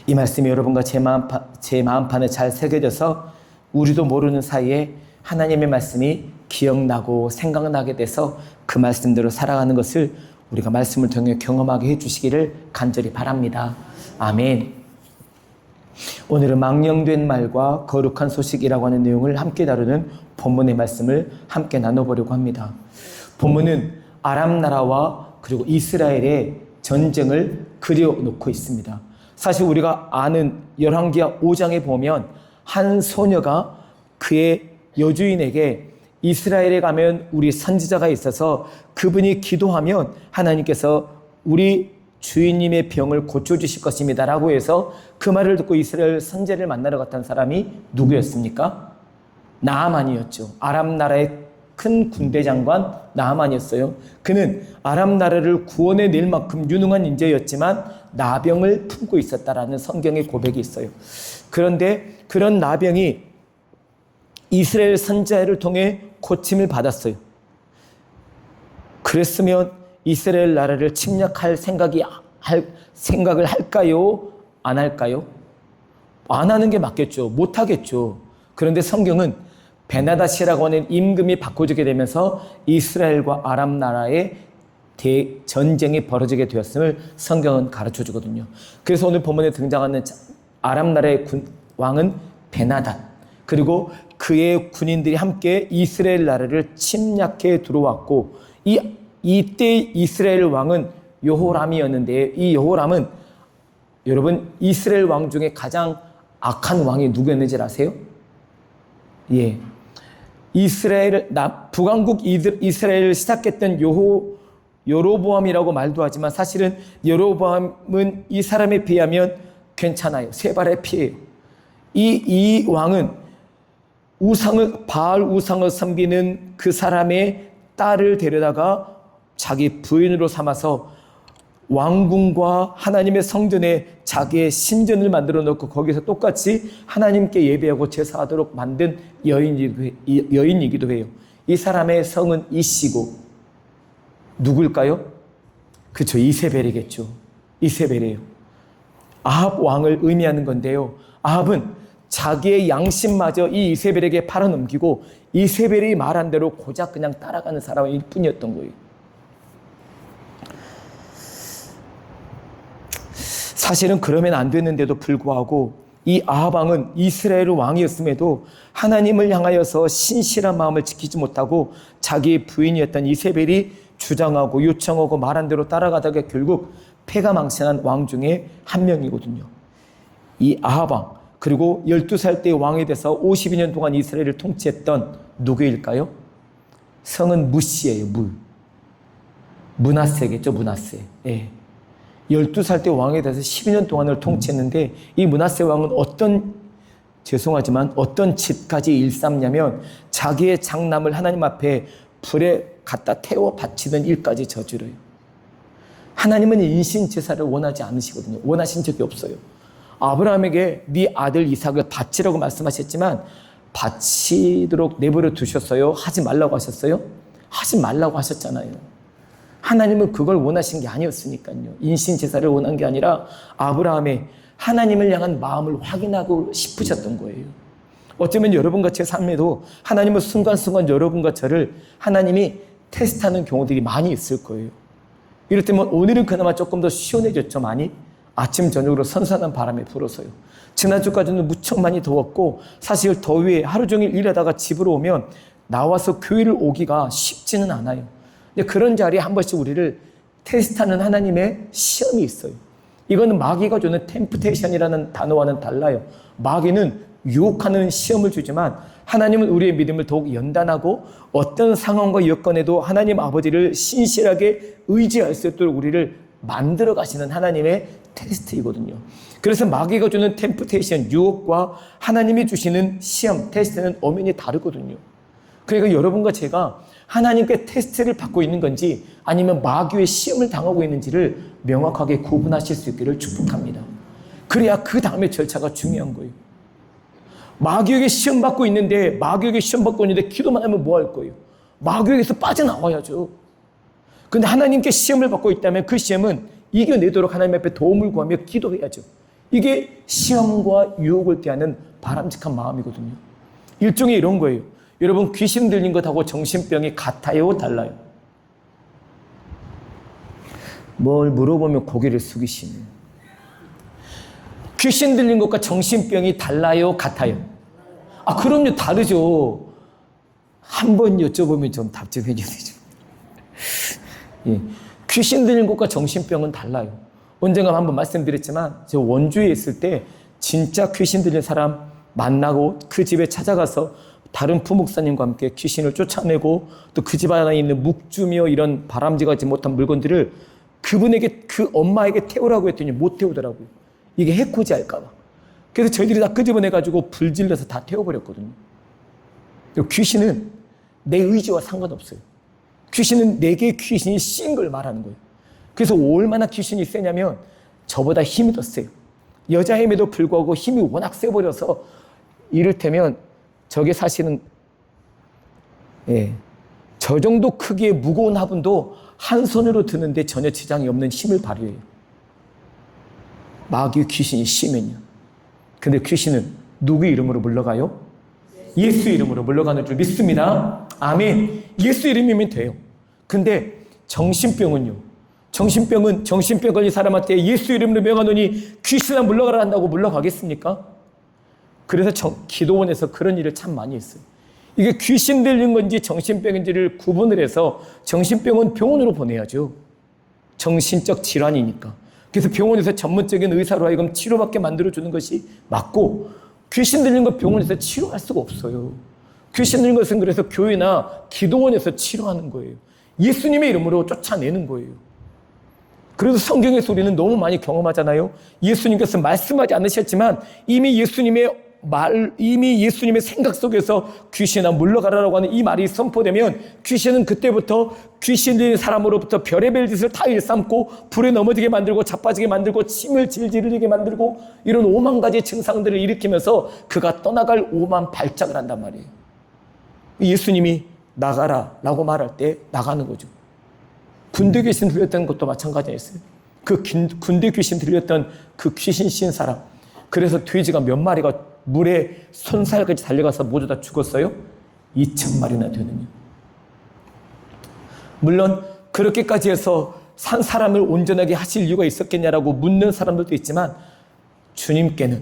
이 말씀이 여러분과 제 마음판에 잘 새겨져서 우리도 모르는 사이에 하나님의 말씀이 기억나고 생각나게 돼서 그 말씀대로 살아가는 것을 우리가 말씀을 통해 경험하게 해주시기를 간절히 바랍니다. 아멘. 오늘은 망령된 말과 거룩한 소식이라고 하는 내용을 함께 다루는 본문의 말씀을 함께 나눠보려고 합니다. 본문은 아람 나라와 그리고 이스라엘의 전쟁을 그려놓고 있습니다. 사실 우리가 아는 열왕기하 5장에 보면 한 소녀가 그의 여주인에게 이스라엘에 가면 우리 선지자가 있어서 그분이 기도하면 하나님께서 우리 주인님의 병을 고쳐주실 것입니다 라고 해서 그 말을 듣고 이스라엘 선지자를 만나러 갔던 사람이 누구였습니까? 나아만이었죠. 아람 나라의 큰 군대 장관 나아만이었어요. 그는 아람 나라를 구원해 낼 만큼 유능한 인재였지만 나병을 품고 있었다라는 성경의 고백이 있어요. 그런데 그런 나병이 이스라엘 선지자를 통해 고침을 받았어요. 그랬으면 이스라엘 나라를 침략할 생각을 할까요? 안 할까요? 안 하는 게 맞겠죠. 못 하겠죠. 그런데 성경은 베나다시라고 하는 임금이 바꿔주게 되면서 이스라엘과 아람 나라의 대전쟁이 벌어지게 되었음을 성경은 가르쳐 주거든요. 그래서 오늘 본문에 등장하는 아람 나라의 왕은 베나닷, 그리고 그의 군인들이 함께 이스라엘 나라를 침략해 들어왔고, 이때 이스라엘 왕은 여호람이었는데, 이 여호람은 여러분 이스라엘 왕 중에 가장 악한 왕이 누구였는지 아세요? 예, 북왕국 이스라엘을 시작했던 여로보암이라고 말도 하지만 사실은 여로보암은 이 사람에 비하면 괜찮아요. 세 발의 피예요. 이 왕은 바알 우상을 섬기는 그 사람의 딸을 데려다가 자기 부인으로 삼아서 왕궁과 하나님의 성전에 자기의 신전을 만들어 놓고 거기서 똑같이 하나님께 예배하고 제사하도록 만든 여인이기도 해요. 이 사람의 성은 이시고 누굴까요? 그렇죠. 이세벨이겠죠. 이세벨이에요. 아합 왕을 의미하는 건데요. 아합은 자기의 양심마저 이 이세벨에게 팔아넘기고 이세벨이 말한 대로 고작 그냥 따라가는 사람일 뿐이었던 거예요. 사실은 그러면 안 됐는데도 불구하고 이 아합 왕은 이스라엘 왕이었음에도 하나님을 향하여서 신실한 마음을 지키지 못하고 자기의 부인이었던 이세벨이 주장하고 요청하고 말한 대로 따라가다가 결국 패가망신한 왕 중에 한 명이거든요. 이 아합 왕, 그리고 12살 때 왕이 돼서 52년 동안 이스라엘을 통치했던 누구일까요? 성은 무시예요. 므낫세겠죠. 므낫세. 예. 12살 때 왕이 돼서 12년 동안을 통치했는데 이 므낫세 왕은 어떤 짓까지 일삼냐면 자기의 장남을 하나님 앞에 불에 갖다 태워 바치는 일까지 저지르요. 하나님은 인신제사를 원하지 않으시거든요. 원하신 적이 없어요. 아브라함에게 네 아들 이삭을 바치라고 말씀하셨지만 바치도록 내버려 두셨어요? 하지 말라고 하셨어요? 하지 말라고 하셨잖아요. 하나님은 그걸 원하신 게 아니었으니까요. 인신제사를 원한 게 아니라 아브라함의 하나님을 향한 마음을 확인하고 싶으셨던 거예요. 어쩌면 여러분과 제 삶에도 하나님은 순간순간 여러분과 저를 하나님이 테스트하는 경우들이 많이 있을 거예요. 이렇다면 오늘은 그나마 조금 더 시원해졌죠. 많이 아침 저녁으로 선선한 바람이 불어서요. 지난주까지는 무척 많이 더웠고 사실 더위에 하루 종일 일하다가 집으로 오면 나와서 교회를 오기가 쉽지는 않아요. 근데 그런 자리에 한 번씩 우리를 테스트하는 하나님의 시험이 있어요. 이거는 마귀가 주는 템프테이션이라는 단어와는 달라요. 마귀는 유혹하는 시험을 주지만 하나님은 우리의 믿음을 더욱 연단하고 어떤 상황과 여건에도 하나님 아버지를 신실하게 의지할 수 있도록 우리를 만들어 가시는 하나님의 테스트이거든요. 그래서 마귀가 주는 템프테이션, 유혹과 하나님이 주시는 시험, 테스트는 엄연히 다르거든요. 그러니까 여러분과 제가 하나님께 테스트를 받고 있는 건지 아니면 마귀의 시험을 당하고 있는지를 명확하게 구분하실 수 있기를 축복합니다. 그래야 그 다음의 절차가 중요한 거예요. 마귀에게 시험 받고 있는데 마귀에게 시험 받고 있는데 기도만 하면 뭐 할 거예요? 마귀에게서 빠져나와야죠. 근데 하나님께 시험을 받고 있다면 그 시험은 이겨내도록 하나님 앞에 도움을 구하며 기도해야죠. 이게 시험과 유혹을 대하는 바람직한 마음이거든요. 일종의 이런 거예요. 여러분 귀신 들린 것하고 정신병이 같아요? 달라요? 뭘 물어보면 고개를 숙이시네. 귀신 들린 것과 정신병이 달라요? 같아요? 아 그럼요. 다르죠. 한번 여쭤보면 좀 답 좀 해주세요. 예. 귀신 들린 것과 정신병은 달라요. 언젠가 한번 말씀드렸지만 저 원주에 있을 때 진짜 귀신 들린 사람 만나고 그 집에 찾아가서 다른 부목사님과 함께 귀신을 쫓아내고 또 그 집 안에 있는 묵주며 이런 바람직하지 못한 물건들을 그분에게 그 엄마에게 태우라고 했더니 못 태우더라고요. 이게 해코지 할까 봐. 그래서 저희들이 다 끄집어내가지고 불질러서 다 태워버렸거든요. 귀신은 내 의지와 상관없어요. 귀신은 내게 귀신이 씌인 걸 말하는 거예요. 그래서 얼마나 귀신이 세냐면 저보다 힘이 더 세요. 여자임에도 불구하고 힘이 워낙 세버려서 이를테면 저게 사실은 저 정도 크기의 무거운 화분도 한 손으로 드는데 전혀 지장이 없는 힘을 발휘해요. 마귀 귀신이 심면요. 근데 귀신은 누구 이름으로 물러가요? 예수 이름으로 물러가는 줄 믿습니다. 아멘. 예수 이름이면 돼요. 근데 정신병은요. 정신병은 정신병 걸린 사람한테 예수 이름으로 명하노니 귀신아 물러가라 한다고 물러가겠습니까? 그래서 기도원에서 그런 일을 참 많이 했어요. 이게 귀신 들린 건지 정신병인지를 구분을 해서 정신병은 병원으로 보내야죠. 정신적 질환이니까. 그래서 병원에서 전문적인 의사로 하여금 치료받게 만들어주는 것이 맞고 귀신 들린 것 병원에서 치료할 수가 없어요. 귀신 들린 것은 그래서 교회나 기도원에서 치료하는 거예요. 예수님의 이름으로 쫓아내는 거예요. 그래서 성경의 소리는 너무 많이 경험하잖아요. 예수님께서 말씀하지 않으셨지만 이미 예수님의 생각 속에서 귀신아 물러가라라고 하는 이 말이 선포되면 귀신은 그때부터 귀신 들린 사람으로부터 별의별 짓을 다 일삼고 불에 넘어지게 만들고 자빠지게 만들고 침을 질질 흘리게 만들고 이런 5만 가지 증상들을 일으키면서 그가 떠나갈 5만 발작을 한단 말이에요. 예수님이 나가라 라고 말할 때 나가는 거죠. 군대 귀신 들렸던 것도 마찬가지였어요. 그 군대 귀신 들렸던 그 귀신 씌인 사람, 그래서 돼지가 몇 마리가 물에 손살까지 달려가서 모두 다 죽었어요? 2,000마리나 되느니. 물론 그렇게까지 해서 산 사람을 온전하게 하실 이유가 있었겠냐라고 묻는 사람들도 있지만 주님께는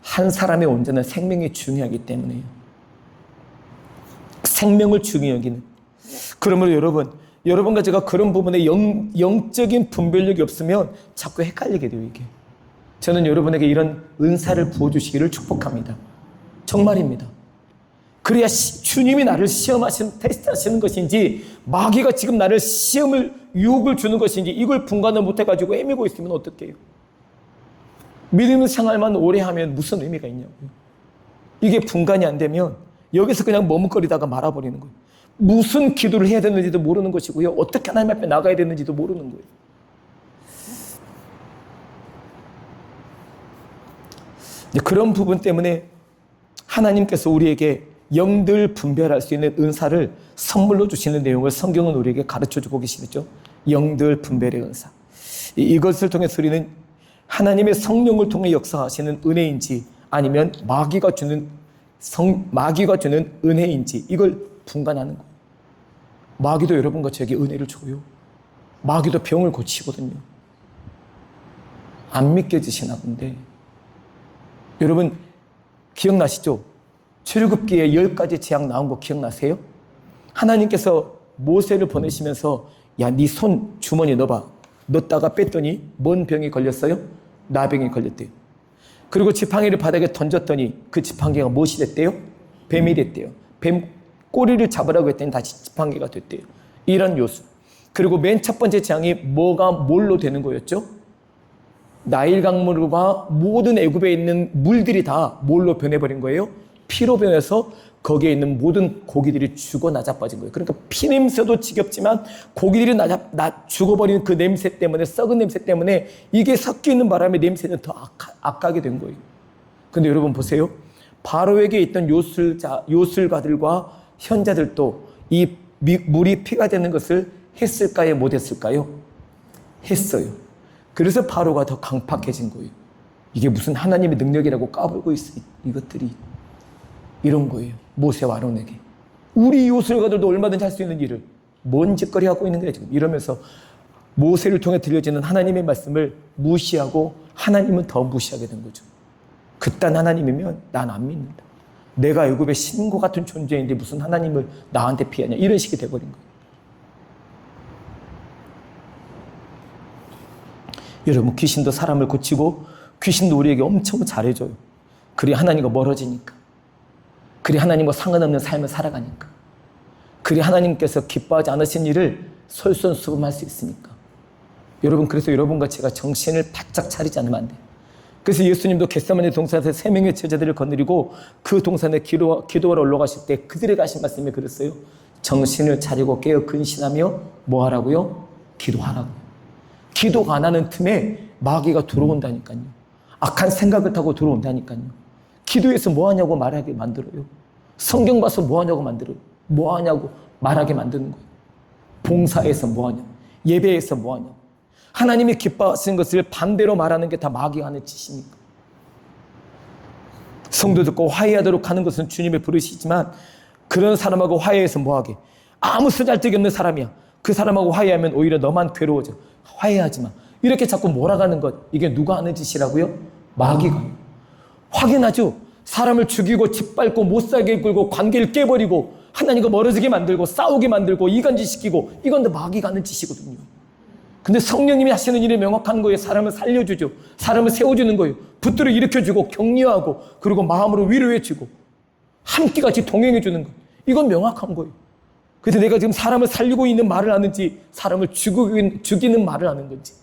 한 사람의 온전한 생명이 중요하기 때문에요. 생명을 중요히 여기는. 그러므로 여러분과 제가 그런 부분에 영적인 분별력이 없으면 자꾸 헷갈리게 돼요, 이게. 저는 여러분에게 이런 은사를 부어주시기를 축복합니다. 정말입니다. 그래야 주님이 나를 테스트하시는 것인지 마귀가 지금 나를 유혹을 주는 것인지 이걸 분간을 못해가지고 헤매고 있으면 어떡해요? 믿음의 생활만 오래 하면 무슨 의미가 있냐고요. 이게 분간이 안 되면 여기서 그냥 머뭇거리다가 말아버리는 거예요. 무슨 기도를 해야 되는지도 모르는 것이고요. 어떻게 하나님 앞에 나가야 되는지도 모르는 거예요. 그런 부분 때문에 하나님께서 우리에게 영들 분별할 수 있는 은사를 선물로 주시는 내용을 성경은 우리에게 가르쳐주고 계시죠. 영들 분별의 은사. 이것을 통해서 우리는 하나님의 성령을 통해 역사하시는 은혜인지 아니면 마귀가 주는 은혜인지 이걸 분간하는 거예요. 마귀도 여러분과 저에게 은혜를 줘요. 마귀도 병을 고치거든요. 안 믿겨지시나 본데 여러분 기억나시죠? 출애굽기에 10가지 재앙 나온 거 기억나세요? 하나님께서 모세를 보내시면서 야, 네 손 주머니에 넣어봐. 넣었다가 뺐더니 뭔 병이 걸렸어요? 나병이 걸렸대요. 그리고 지팡이를 바닥에 던졌더니 그 지팡이가 무엇이 됐대요? 뱀이 됐대요. 뱀 꼬리를 잡으라고 했더니 다시 지팡이가 됐대요. 이런 요소. 그리고 맨 첫 번째 재앙이 뭘로 되는 거였죠? 나일 강물과 모든 애굽에 있는 물들이 다 뭘로 변해버린 거예요? 피로 변해서 거기에 있는 모든 고기들이 죽어 나자빠진 거예요. 그러니까 피 냄새도 지겹지만 고기들이 죽어버린 그 냄새 때문에, 썩은 냄새 때문에 이게 섞여 있는 바람에 냄새는 더 악하게 된 거예요. 근데 여러분 보세요. 바로에게 있던 요술가들과 현자들도 이 물이 피가 되는 것을 했을까요? 못했을까요? 했어요. 그래서 바로가 더 강팍해진 거예요. 이게 무슨 하나님의 능력이라고 까불고 있어요. 이것들이. 이런 거예요. 모세와 아론에게. 우리 요술가들도 얼마든지 할 수 있는 일을 뭔 짓거리 하고 있는 거야 지금. 이러면서 모세를 통해 들려지는 하나님의 말씀을 무시하고 하나님은 더 무시하게 된 거죠. 그딴 하나님이면 난 안 믿는다. 내가 애굽의 신과 같은 존재인데 무슨 하나님을 나한테 피하냐. 이런 식이 돼버린 거예요. 여러분 귀신도 사람을 고치고 귀신도 우리에게 엄청 잘해줘요. 그래 하나님과 멀어지니까. 그래 하나님과 상관없는 삶을 살아가니까. 그래 하나님께서 기뻐하지 않으신 일을 솔선수범할 수 있으니까. 여러분 그래서 여러분과 제가 정신을 바짝 차리지 않으면 안 돼요. 그래서 예수님도 겟세마네 동산에서 3명의 제자들을 거느리고 그 동산에 기도하러 올라가실 때 그들에게 하신 말씀이 그랬어요. 정신을 차리고 깨어 근신하며 뭐 하라고요? 기도하라고요. 기도가 안 하는 틈에 마귀가 들어온다니까요. 악한 생각을 타고 들어온다니까요. 기도해서 뭐 하냐고 말하게 만들어요. 성경 봐서 뭐 하냐고 만들어요. 뭐 하냐고 말하게 만드는 거예요. 봉사에서 뭐 하냐고. 예배에서 뭐 하냐고. 하나님이 기뻐하시는 것을 반대로 말하는 게 다 마귀가 하는 짓이니까. 성도 듣고 화해하도록 하는 것은 주님의 부르시지만 그런 사람하고 화해해서 뭐 하게. 아무 쓰잘데기 없는 사람이야. 그 사람하고 화해하면 오히려 너만 괴로워져. 화해하지 마. 이렇게 자꾸 몰아가는 것. 이게 누가 하는 짓이라고요? 마귀가. 확인하죠. 사람을 죽이고 짓밟고 못살게 끌고 관계를 깨버리고 하나님과 멀어지게 만들고 싸우게 만들고 이간질시키고 이건 다 마귀가 하는 짓이거든요. 근데 성령님이 하시는 일이 명확한 거예요. 사람을 살려주죠. 사람을 세워주는 거예요. 붙들어 일으켜주고 격려하고 그리고 마음으로 위로해주고 함께 같이 동행해주는 거예요. 이건 명확한 거예요. 그래서 내가 지금 사람을 살리고 있는 말을 하는지 사람을 죽이는 말을 하는 건지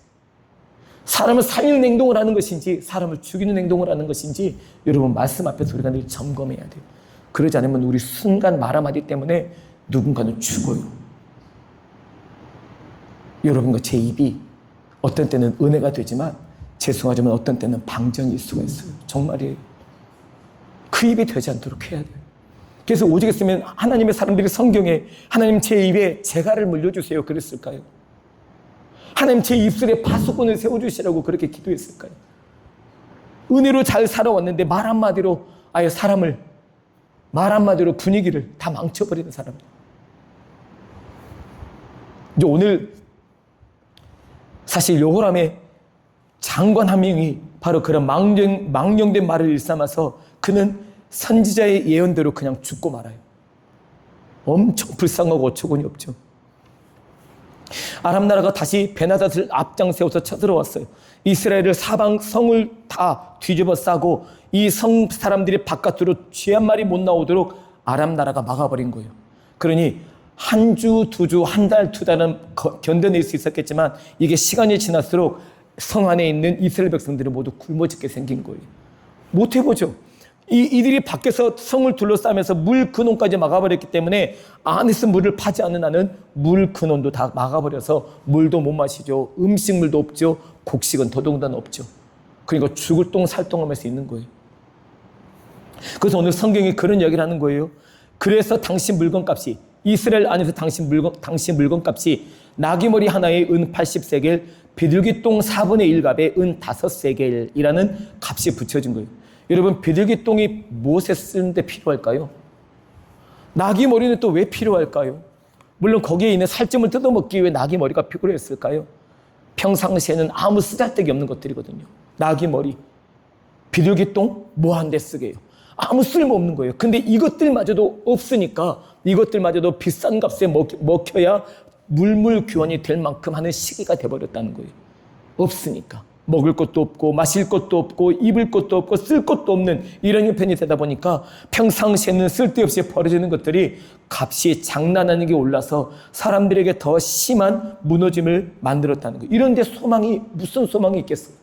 사람을 살리는 행동을 하는 것인지 사람을 죽이는 행동을 하는 것인지 여러분 말씀 앞에서 우리가 늘 점검해야 돼요. 그러지 않으면 우리 순간 말 한마디 때문에 누군가는 죽어요. 여러분과 제 입이 어떤 때는 은혜가 되지만 죄송하지만 어떤 때는 방전일 수가 있어요. 정말이에요. 그 입이 되지 않도록 해야 돼요. 그래서 오직 했으면 하나님의 사람들이 성경에 하나님 제 입에 재갈을 물려주세요 그랬을까요? 하나님 제 입술에 파수꾼을 세워주시라고 그렇게 기도했을까요? 은혜로 잘 살아왔는데 말 한마디로 아예 사람을, 말 한마디로 분위기를 다 망쳐버리는 사람. 이제 오늘 사실 여호람의 장관 한 명이 바로 그런 망령된 말을 일삼아서 그는 선지자의 예언대로 그냥 죽고 말아요. 엄청 불쌍하고 어처구니 없죠. 아람 나라가 다시 베나닷을 앞장 세워서 쳐들어왔어요. 이스라엘을 사방 성을 다 뒤집어 싸고 이 성 사람들이 바깥으로 쥐 한 마리 못 나오도록 아람 나라가 막아버린 거예요. 그러니 한 주, 두 주, 한 달, 두 달은 견뎌낼 수 있었겠지만 이게 시간이 지날수록 성 안에 있는 이스라엘 백성들이 모두 굶어 죽게 생긴 거예요. 못 해보죠. 이들이 밖에서 성을 둘러싸면서 물 근원까지 막아버렸기 때문에 안에서 물을 파지 않는 한은 물 근원도 다 막아버려서 물도 못 마시죠. 음식물도 없죠. 곡식은 더더군다나 없죠. 그러니까 죽을 똥 살 똥하면서 있는 거예요. 그래서 오늘 성경이 그런 이야기를 하는 거예요. 그래서 당신 물건값이, 이스라엘 안에서 당신 물건값이 나귀머리 하나에 은 80세겔, 비둘기똥 4분의 1갑에 은 5세겔이라는 값이 붙여진 거예요. 여러분, 비둘기똥이 무엇에 쓰는데 필요할까요? 나귀머리는 또 왜 필요할까요? 물론 거기에 있는 살점을 뜯어먹기 위해 나귀머리가 필요했을까요? 평상시에는 아무 쓰잘데기 없는 것들이거든요. 나귀머리, 비둘기똥 뭐 한 데 쓰게요? 아무 쓸모없는 거예요. 근데 이것들마저도 없으니까 이것들마저도 비싼 값에 먹혀야 물물교환이 될 만큼 하는 시기가 돼버렸다는 거예요. 없으니까. 먹을 것도 없고 마실 것도 없고 입을 것도 없고 쓸 것도 없는 이런 형편이 되다 보니까 평상시에는 쓸데없이 버려지는 것들이 값이 장난 아니게 올라서 사람들에게 더 심한 무너짐을 만들었다는 거예요. 이런 데 소망이, 무슨 소망이 있겠어요?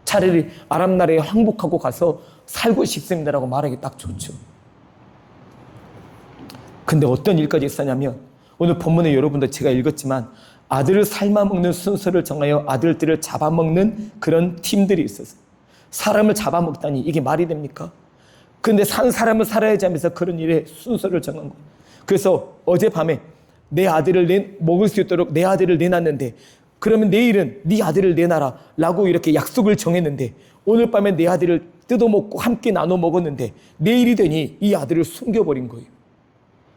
차라리 아람 나라에 항복하고 가서 살고 싶습니다라고 말하기 딱 좋죠. 근데 어떤 일까지 있었냐면 오늘 본문에 여러분들 제가 읽었지만 아들을 삶아먹는 순서를 정하여 아들들을 잡아먹는 그런 팀들이 있었어요. 사람을 잡아먹다니 이게 말이 됩니까? 근데 산 사람은 살아야지 하면서 그런 일에 순서를 정한 거예요. 그래서 어젯밤에 내 아들을 먹을 수 있도록 내 아들을 내놨는데 그러면 내일은 네 아들을 내놔라 라고 이렇게 약속을 정했는데 오늘 밤에 내 아들을 뜯어먹고 함께 나눠 먹었는데 내일이 되니 이 아들을 숨겨버린 거예요.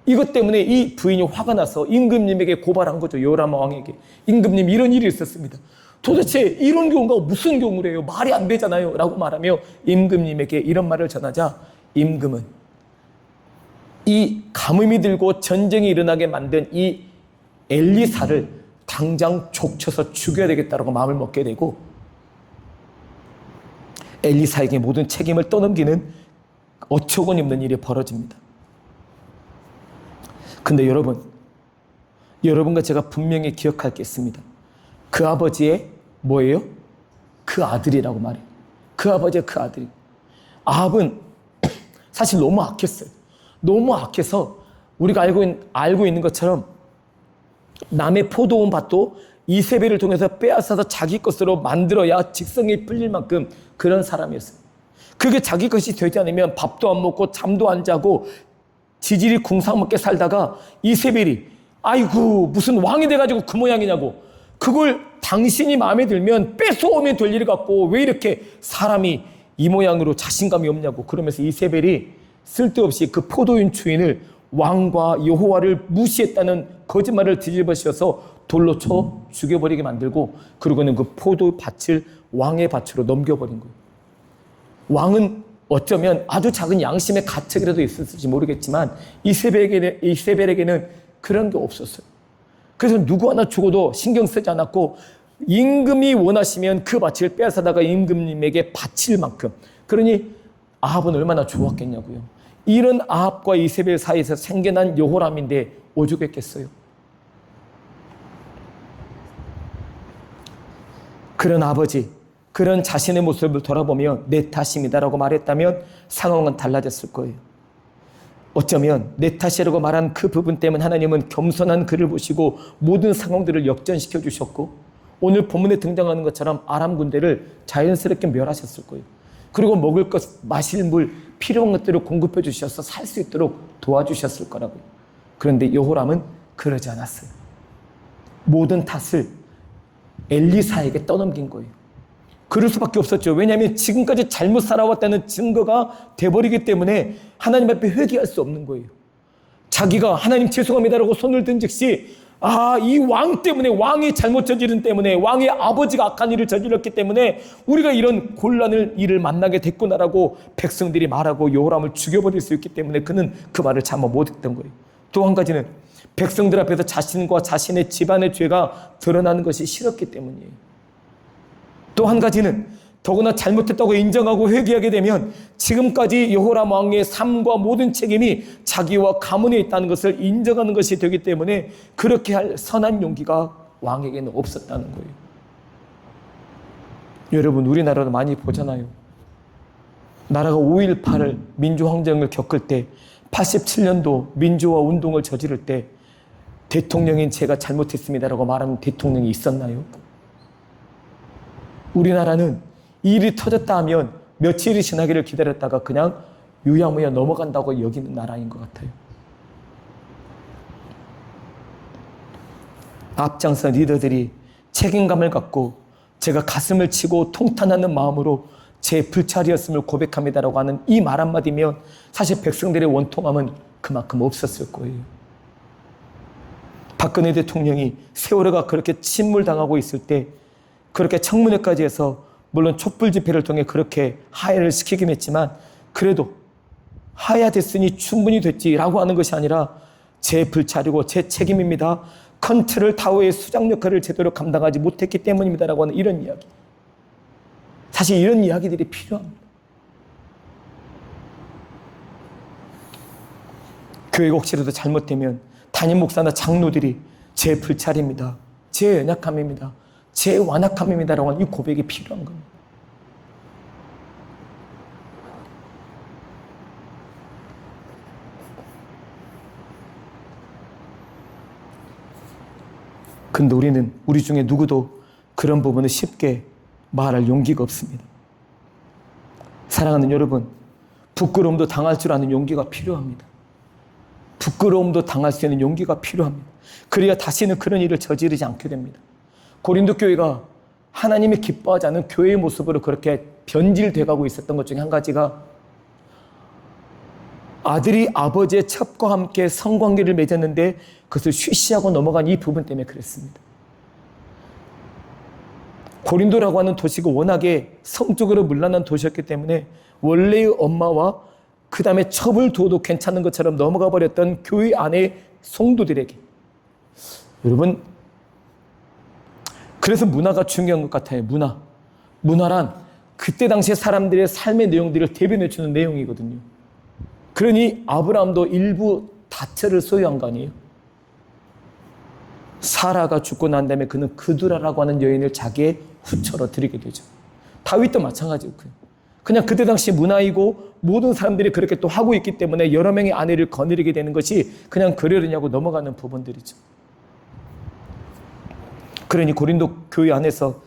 이것 때문에 이 부인이 화가 나서 임금님에게 고발한 거죠. 여호람 왕에게. 임금님, 이런 일이 있었습니다. 도대체 이런 경우가 무슨 경우래요? 말이 안 되잖아요 라고 말하며 임금님에게 이런 말을 전하자 임금은 이 가뭄이 들고 전쟁이 일어나게 만든 이 엘리사를 당장 족쳐서 죽여야 되겠다라고 마음을 먹게 되고 엘리사에게 모든 책임을 떠넘기는 어처구니 없는 일이 벌어집니다. 근데 여러분과 제가 분명히 기억할 게 있습니다. 그 아버지의 뭐예요? 그 아들이라고 말해요. 그 아버지의 그 아들이. 아합은 사실 너무 악했어요. 너무 악해서 우리가 알고 있는 것처럼 남의 포도원 밭도 이세벨을 통해서 빼앗아서 자기 것으로 만들어야 직성이 풀릴 만큼 그런 사람이었어요. 그게 자기 것이 되지 않으면 밥도 안 먹고 잠도 안 자고 지질이 궁상맞게 살다가 이세벨이 아이고 무슨 왕이 돼가지고 그 모양이냐고 그걸 당신이 마음에 들면 뺏어오면 될 일 같고 왜 이렇게 사람이 이 모양으로 자신감이 없냐고 그러면서 이세벨이 쓸데없이 그 포도원 주인을 왕과 여호와를 무시했다는 거짓말을 뒤집어 씌워서 돌로 쳐 죽여버리게 만들고 그러고는 그 포도밭을 왕의 밭으로 넘겨버린 거예요. 왕은 어쩌면 아주 작은 양심의 가책이라도 있었을지 모르겠지만 이세벨에게는 그런 게 없었어요. 그래서 누구 하나 죽어도 신경 쓰지 않았고 임금이 원하시면 그 밭을 빼앗아다가 임금님에게 바칠 만큼 그러니 아합은 얼마나 좋았겠냐고요. 이런 아합과 이세벨 사이에서 생겨난 여호람인데 오죽했겠어요. 그런 아버지, 그런 자신의 모습을 돌아보며 내 탓입니다라고 말했다면 상황은 달라졌을 거예요. 어쩌면 내 탓이라고 말한 그 부분 때문에 하나님은 겸손한 그를 보시고 모든 상황들을 역전시켜 주셨고 오늘 본문에 등장하는 것처럼 아람 군대를 자연스럽게 멸하셨을 거예요. 그리고 먹을 것, 마실 물, 필요한 것들을 공급해 주셔서 살 수 있도록 도와주셨을 거라고요. 그런데 여호람은 그러지 않았어요. 모든 탓을 엘리사에게 떠넘긴 거예요. 그럴 수밖에 없었죠. 왜냐하면 지금까지 잘못 살아왔다는 증거가 돼버리기 때문에 하나님 앞에 회개할 수 없는 거예요. 자기가 하나님 죄송합니다라고 손을 든 즉시 이 왕 때문에, 왕이 잘못 저지른 때문에, 왕의 아버지가 악한 일을 저질렀기 때문에 우리가 이런 곤란을 일을 만나게 됐구나라고 백성들이 말하고 여호람을 죽여버릴 수 있기 때문에 그는 그 말을 참아 못했던 거예요. 또 한 가지는 백성들 앞에서 자신과 자신의 집안의 죄가 드러나는 것이 싫었기 때문이에요. 또 한 가지는 더구나 잘못했다고 인정하고 회개하게 되면 지금까지 여호람 왕의 삶과 모든 책임이 자기와 가문에 있다는 것을 인정하는 것이 되기 때문에 그렇게 할 선한 용기가 왕에게는 없었다는 거예요. 여러분, 우리나라도 많이 보잖아요. 나라가 5.18을 민주항쟁을 겪을 때 87년도 민주화 운동을 저지를 때 대통령인 제가 잘못했습니다라고 말하는 대통령이 있었나요? 우리나라는 일이 터졌다 하면 며칠이 지나기를 기다렸다가 그냥 유야무야 넘어간다고 여기는 나라인 것 같아요. 앞장선 리더들이 책임감을 갖고 제가 가슴을 치고 통탄하는 마음으로 제 불찰이었음을 고백합니다라고 하는 이 말 한마디면 사실 백성들의 원통함은 그만큼 없었을 거예요. 박근혜 대통령이 세월호가 그렇게 침몰당하고 있을 때 그렇게 청문회까지 해서 물론 촛불 집회를 통해 그렇게 하야를 시키긴 했지만 그래도 하야 됐으니 충분히 됐지라고 하는 것이 아니라 제 불찰이고 제 책임입니다. 컨트롤 타워의 수장 역할을 제대로 감당하지 못했기 때문입니다라고 하는 이런 이야기. 사실 이런 이야기들이 필요합니다. 교회가 혹시라도 잘못되면 담임 목사나 장로들이 제 불찰입니다. 제 연약함입니다. 제 완악함입니다라고 하는 이 고백이 필요한 겁니다. 근데 우리는 우리 중에 누구도 그런 부분을 쉽게 말할 용기가 없습니다. 사랑하는 여러분, 부끄러움도 당할 줄 아는 용기가 필요합니다. 부끄러움도 당할 수 있는 용기가 필요합니다. 그래야 다시는 그런 일을 저지르지 않게 됩니다. 고린도 교회가 하나님이 기뻐하지 않은 교회의 모습으로 그렇게 변질돼 가고 있었던 것 중에 한 가지가 아들이 아버지의 첩과 함께 성관계를 맺었는데 그것을 쉬쉬하고 넘어간 이 부분 때문에 그랬습니다. 고린도라고 하는 도시가 워낙에 성적으로 문란한 도시였기 때문에 원래의 엄마와 그 다음에 첩을 두어도 괜찮은 것처럼 넘어가 버렸던 교회 안의 성도들에게, 여러분, 그래서 문화가 중요한 것 같아요. 문화란 그때 당시에 사람들의 삶의 내용들을 대변해 주는 내용이거든요. 그러니 아브라함도 일부 다처를 소유한 거 아니에요? 사라가 죽고 난 다음에 그는 그두라라고 하는 여인을 자기의 후처로 드리게 되죠. 다윗도 마찬가지고 그냥 그때 당시 문화이고 모든 사람들이 그렇게 또 하고 있기 때문에 여러 명의 아내를 거느리게 되는 것이 그냥 그러려냐고 넘어가는 부분들이죠. 그러니 고린도 교회 안에서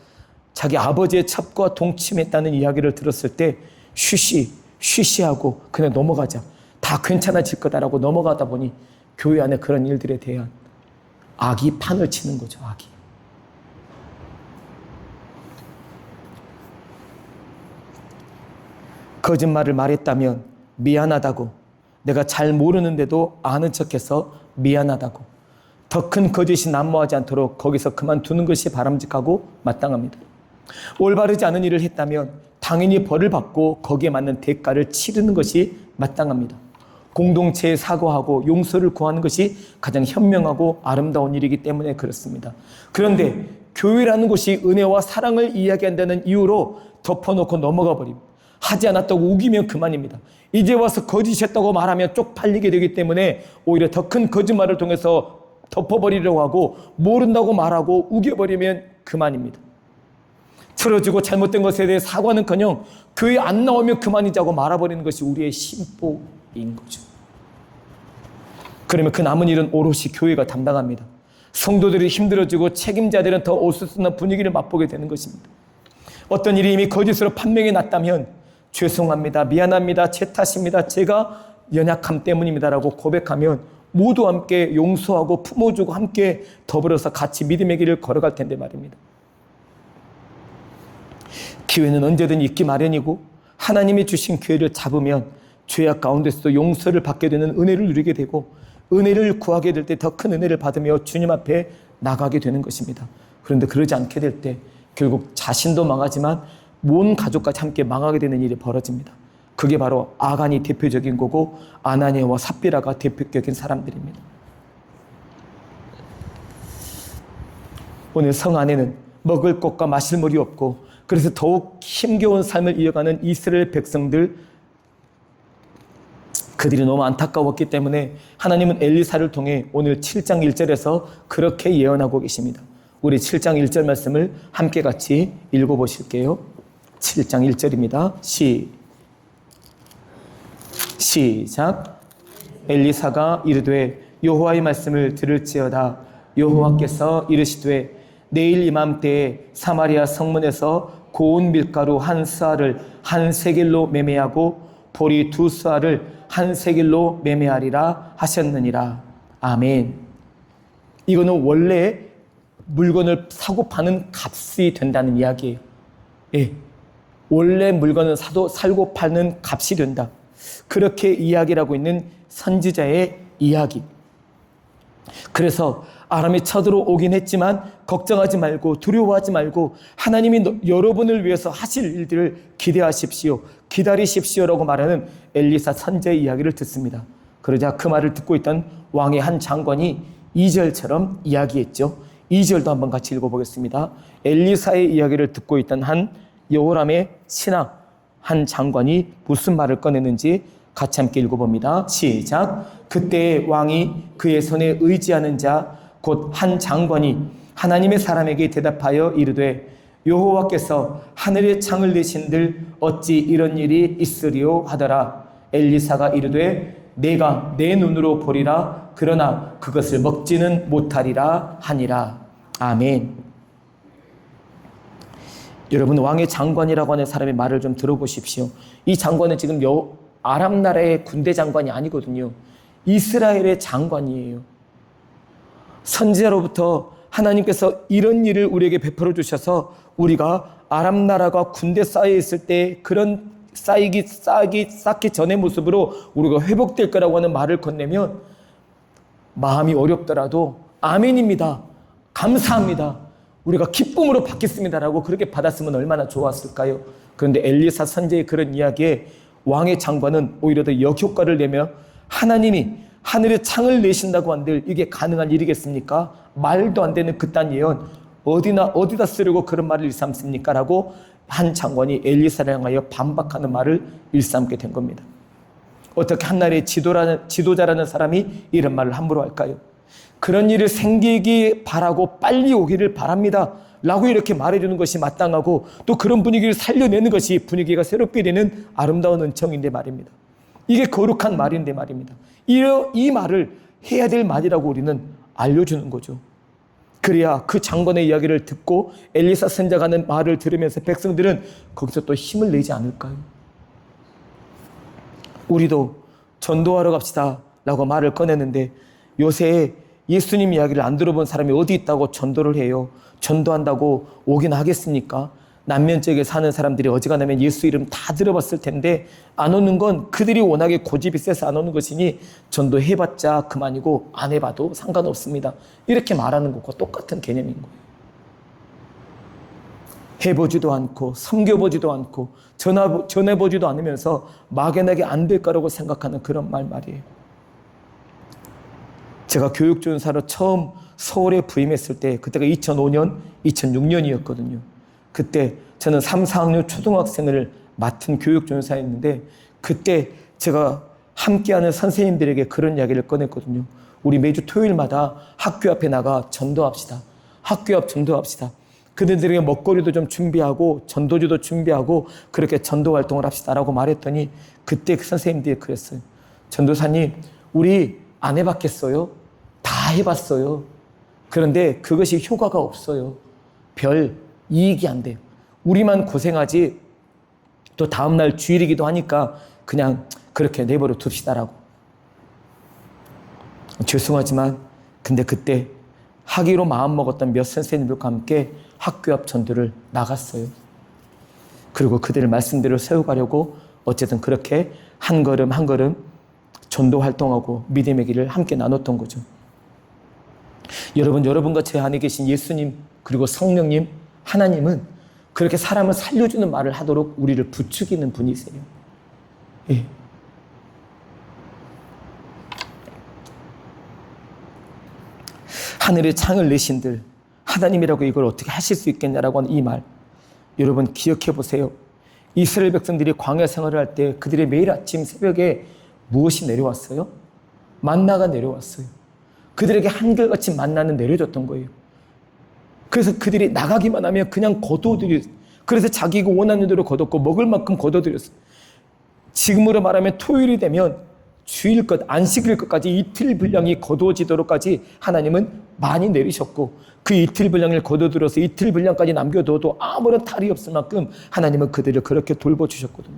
자기 아버지의 첩과 동침했다는 이야기를 들었을 때 쉬쉬하고 그냥 넘어가자. 다 괜찮아질 거다라고 넘어가다 보니 교회 안에 그런 일들에 대한 악이 판을 치는 거죠. 악이. 거짓말을 말했다면 미안하다고, 내가 잘 모르는데도 아는 척해서 미안하다고, 더 큰 거짓이 난무하지 않도록 거기서 그만두는 것이 바람직하고 마땅합니다. 올바르지 않은 일을 했다면 당연히 벌을 받고 거기에 맞는 대가를 치르는 것이 마땅합니다. 공동체에 사과하고 용서를 구하는 것이 가장 현명하고 아름다운 일이기 때문에 그렇습니다. 그런데 교회라는 곳이 은혜와 사랑을 이야기한다는 이유로 덮어놓고 넘어가 버립니다. 하지 않았다고 우기면 그만입니다. 이제 와서 거짓했다고 말하면 쪽팔리게 되기 때문에 오히려 더 큰 거짓말을 통해서 덮어버리려고 하고 모른다고 말하고 우겨버리면 그만입니다. 틀어지고 잘못된 것에 대해 사과는커녕 교회 안 나오면 그만이자고 말아버리는 것이 우리의 심보인 거죠. 그러면 그 남은 일은 오롯이 교회가 담당합니다. 성도들이 힘들어지고 책임자들은 더 어수선한 분위기를 맛보게 되는 것입니다. 어떤 일이 이미 거짓으로 판명이 났다면 죄송합니다, 미안합니다, 제 탓입니다, 제가 연약함 때문입니다라고 고백하면 모두 함께 용서하고 품어주고 함께 더불어서 같이 믿음의 길을 걸어갈 텐데 말입니다. 기회는 언제든 있기 마련이고 하나님이 주신 기회를 잡으면 죄악 가운데서도 용서를 받게 되는 은혜를 누리게 되고 은혜를 구하게 될 때 더 큰 은혜를 받으며 주님 앞에 나가게 되는 것입니다. 그런데 그러지 않게 될 때 결국 자신도 망하지만 온 가족까지 함께 망하게 되는 일이 벌어집니다. 그게 바로 아간이 대표적인 거고 아나니아와 삽비라가 대표적인 사람들입니다. 오늘 성 안에는 먹을 것과 마실 물이 없고 그래서 더욱 힘겨운 삶을 이어가는 이스라엘 백성들, 그들이 너무 안타까웠기 때문에 하나님은 엘리사를 통해 오늘 7장 1절에서 그렇게 예언하고 계십니다. 우리 7장 1절 말씀을 함께 같이 읽어보실게요. 7장 1절입니다. 시작. 엘리사가 이르되 여호와의 말씀을 들을지어다. 여호와께서 이르시되 내일 이맘때에 사마리아 성문에서 고운 밀가루 한 스아를 한 세겔로 매매하고 보리 두 스아를 한 세겔로 매매하리라 하셨느니라. 아멘. 이거는 원래 물건을 사고 파는 값이 된다는 이야기예요. 예. 원래 물건을 살고 파는 값이 된다. 그렇게 이야기를 하고 있는 선지자의 이야기. 그래서 아람이 쳐들어오긴 했지만 걱정하지 말고 두려워하지 말고 하나님이 여러분을 위해서 하실 일들을 기대하십시오. 기다리십시오라고 말하는 엘리사 선지자의 이야기를 듣습니다. 그러자 그 말을 듣고 있던 왕의 한 장관이 2절처럼 이야기했죠. 2절도 한번 같이 읽어보겠습니다. 엘리사의 이야기를 듣고 있던 한 여호람의 신하 한 장관이 무슨 말을 꺼내는지 같이 함께 읽어봅니다. 시작. 그때 왕이 그의 손에 의지하는 자 곧 한 장관이 하나님의 사람에게 대답하여 이르되 여호와께서 하늘의 창을 내신들 어찌 이런 일이 있으리요 하더라. 엘리사가 이르되 내가 내 눈으로 보리라. 그러나 그것을 먹지는 못하리라 하니라. 아멘. 여러분, 왕의 장관이라고 하는 사람의 말을 좀 들어보십시오. 이 장관은 지금 아람 나라의 군대 장관이 아니거든요. 이스라엘의 장관이에요. 선지자로부터 하나님께서 이런 일을 우리에게 베풀어 주셔서 우리가 아람 나라가 군대 쌓여 있을 때 그런 쌓기 전의 모습으로 우리가 회복될 거라고 하는 말을 건네면 마음이 어렵더라도 아멘입니다. 감사합니다. 우리가 기쁨으로 받겠습니다라고 그렇게 받았으면 얼마나 좋았을까요? 그런데 엘리사 선지자의 그런 이야기에 왕의 장관은 오히려 더 역효과를 내며 하나님이 하늘의 창을 내신다고 한들 이게 가능한 일이겠습니까? 말도 안 되는 그딴 예언 어디다 쓰려고 그런 말을 일삼습니까? 라고 한 장관이 엘리사를 향하여 반박하는 말을 일삼게 된 겁니다. 어떻게 한 나라의 지도자라는 사람이 이런 말을 함부로 할까요? 그런 일을 생기기 바라고 빨리 오기를 바랍니다 라고 이렇게 말해주는 것이 마땅하고 또 그런 분위기를 살려내는 것이 분위기가 새롭게 되는 아름다운 은총인데 말입니다. 이게 거룩한 말인데 말입니다. 이 말을 해야 될 말이라고 우리는 알려주는 거죠. 그래야 그 장관의 이야기를 듣고 엘리사 선지자가 하는 말을 들으면서 백성들은 거기서 또 힘을 내지 않을까요? 우리도 전도하러 갑시다 라고 말을 꺼내는데 요새 예수님 이야기를 안 들어본 사람이 어디 있다고 전도를 해요? 전도한다고 오긴 하겠습니까? 남면 지역에 사는 사람들이 어지간하면 예수 이름 다 들어봤을 텐데 안 오는 건 그들이 워낙에 고집이 세서 안 오는 것이니 전도해봤자 그만이고 안 해봐도 상관없습니다. 이렇게 말하는 것과 똑같은 개념인 거예요. 해보지도 않고 섬겨보지도 않고 전해보지도 않으면서 막연하게 안 될 거라고 생각하는 그런 말이에요. 제가 교육전사로 처음 서울에 부임했을 때 그때가 2005년, 2006년이었거든요. 그때 저는 3, 4학년 초등학생을 맡은 교육전사였는데 그때 제가 함께하는 선생님들에게 그런 이야기를 꺼냈거든요. 우리 매주 토요일마다 학교 앞에 나가 전도합시다. 학교 앞 전도합시다. 그들에게 먹거리도 좀 준비하고 전도지도 준비하고 그렇게 전도 활동을 합시다라고 말했더니 그때 그 선생님들이 그랬어요. 전도사님, 우리 안 해봤겠어요? 다 해봤어요. 그런데 그것이 효과가 없어요. 별 이익이 안 돼요. 우리만 고생하지 또 다음날 주일이기도 하니까 그냥 그렇게 내버려 둡시다라고. 죄송하지만 근데 그때 하기로 마음먹었던 몇 선생님들과 함께 학교 앞 전도를 나갔어요. 그리고 그들을 말씀대로 세워가려고 어쨌든 그렇게 한 걸음 한 걸음 전도 활동하고 믿음의 길을 함께 나눴던 거죠. 여러분과 제 안에 계신 예수님 그리고 성령님 하나님은 그렇게 사람을 살려주는 말을 하도록 우리를 부추기는 분이세요. 예. 하늘에 창을 내신들 하나님이라고 이걸 어떻게 하실 수 있겠냐라고 하는 이 말, 여러분 기억해 보세요. 이스라엘 백성들이 광야 생활을 할 때 그들의 매일 아침 새벽에 무엇이 내려왔어요? 만나가 내려왔어요. 그들에게 한결같이 만나는 내려줬던 거예요. 그래서 그들이 나가기만 하면 그냥 거둬들였어요. 그래서 자기가 원하는 대로 거뒀고 먹을 만큼 거둬들였어요. 지금으로 말하면 토요일이 되면 주일 것, 안식일 것까지 이틀 분량이 거두어지도록까지 하나님은 많이 내리셨고 그 이틀 분량을 거둬들여서 이틀 분량까지 남겨둬도 아무런 탈이 없을 만큼 하나님은 그들을 그렇게 돌봐주셨거든요.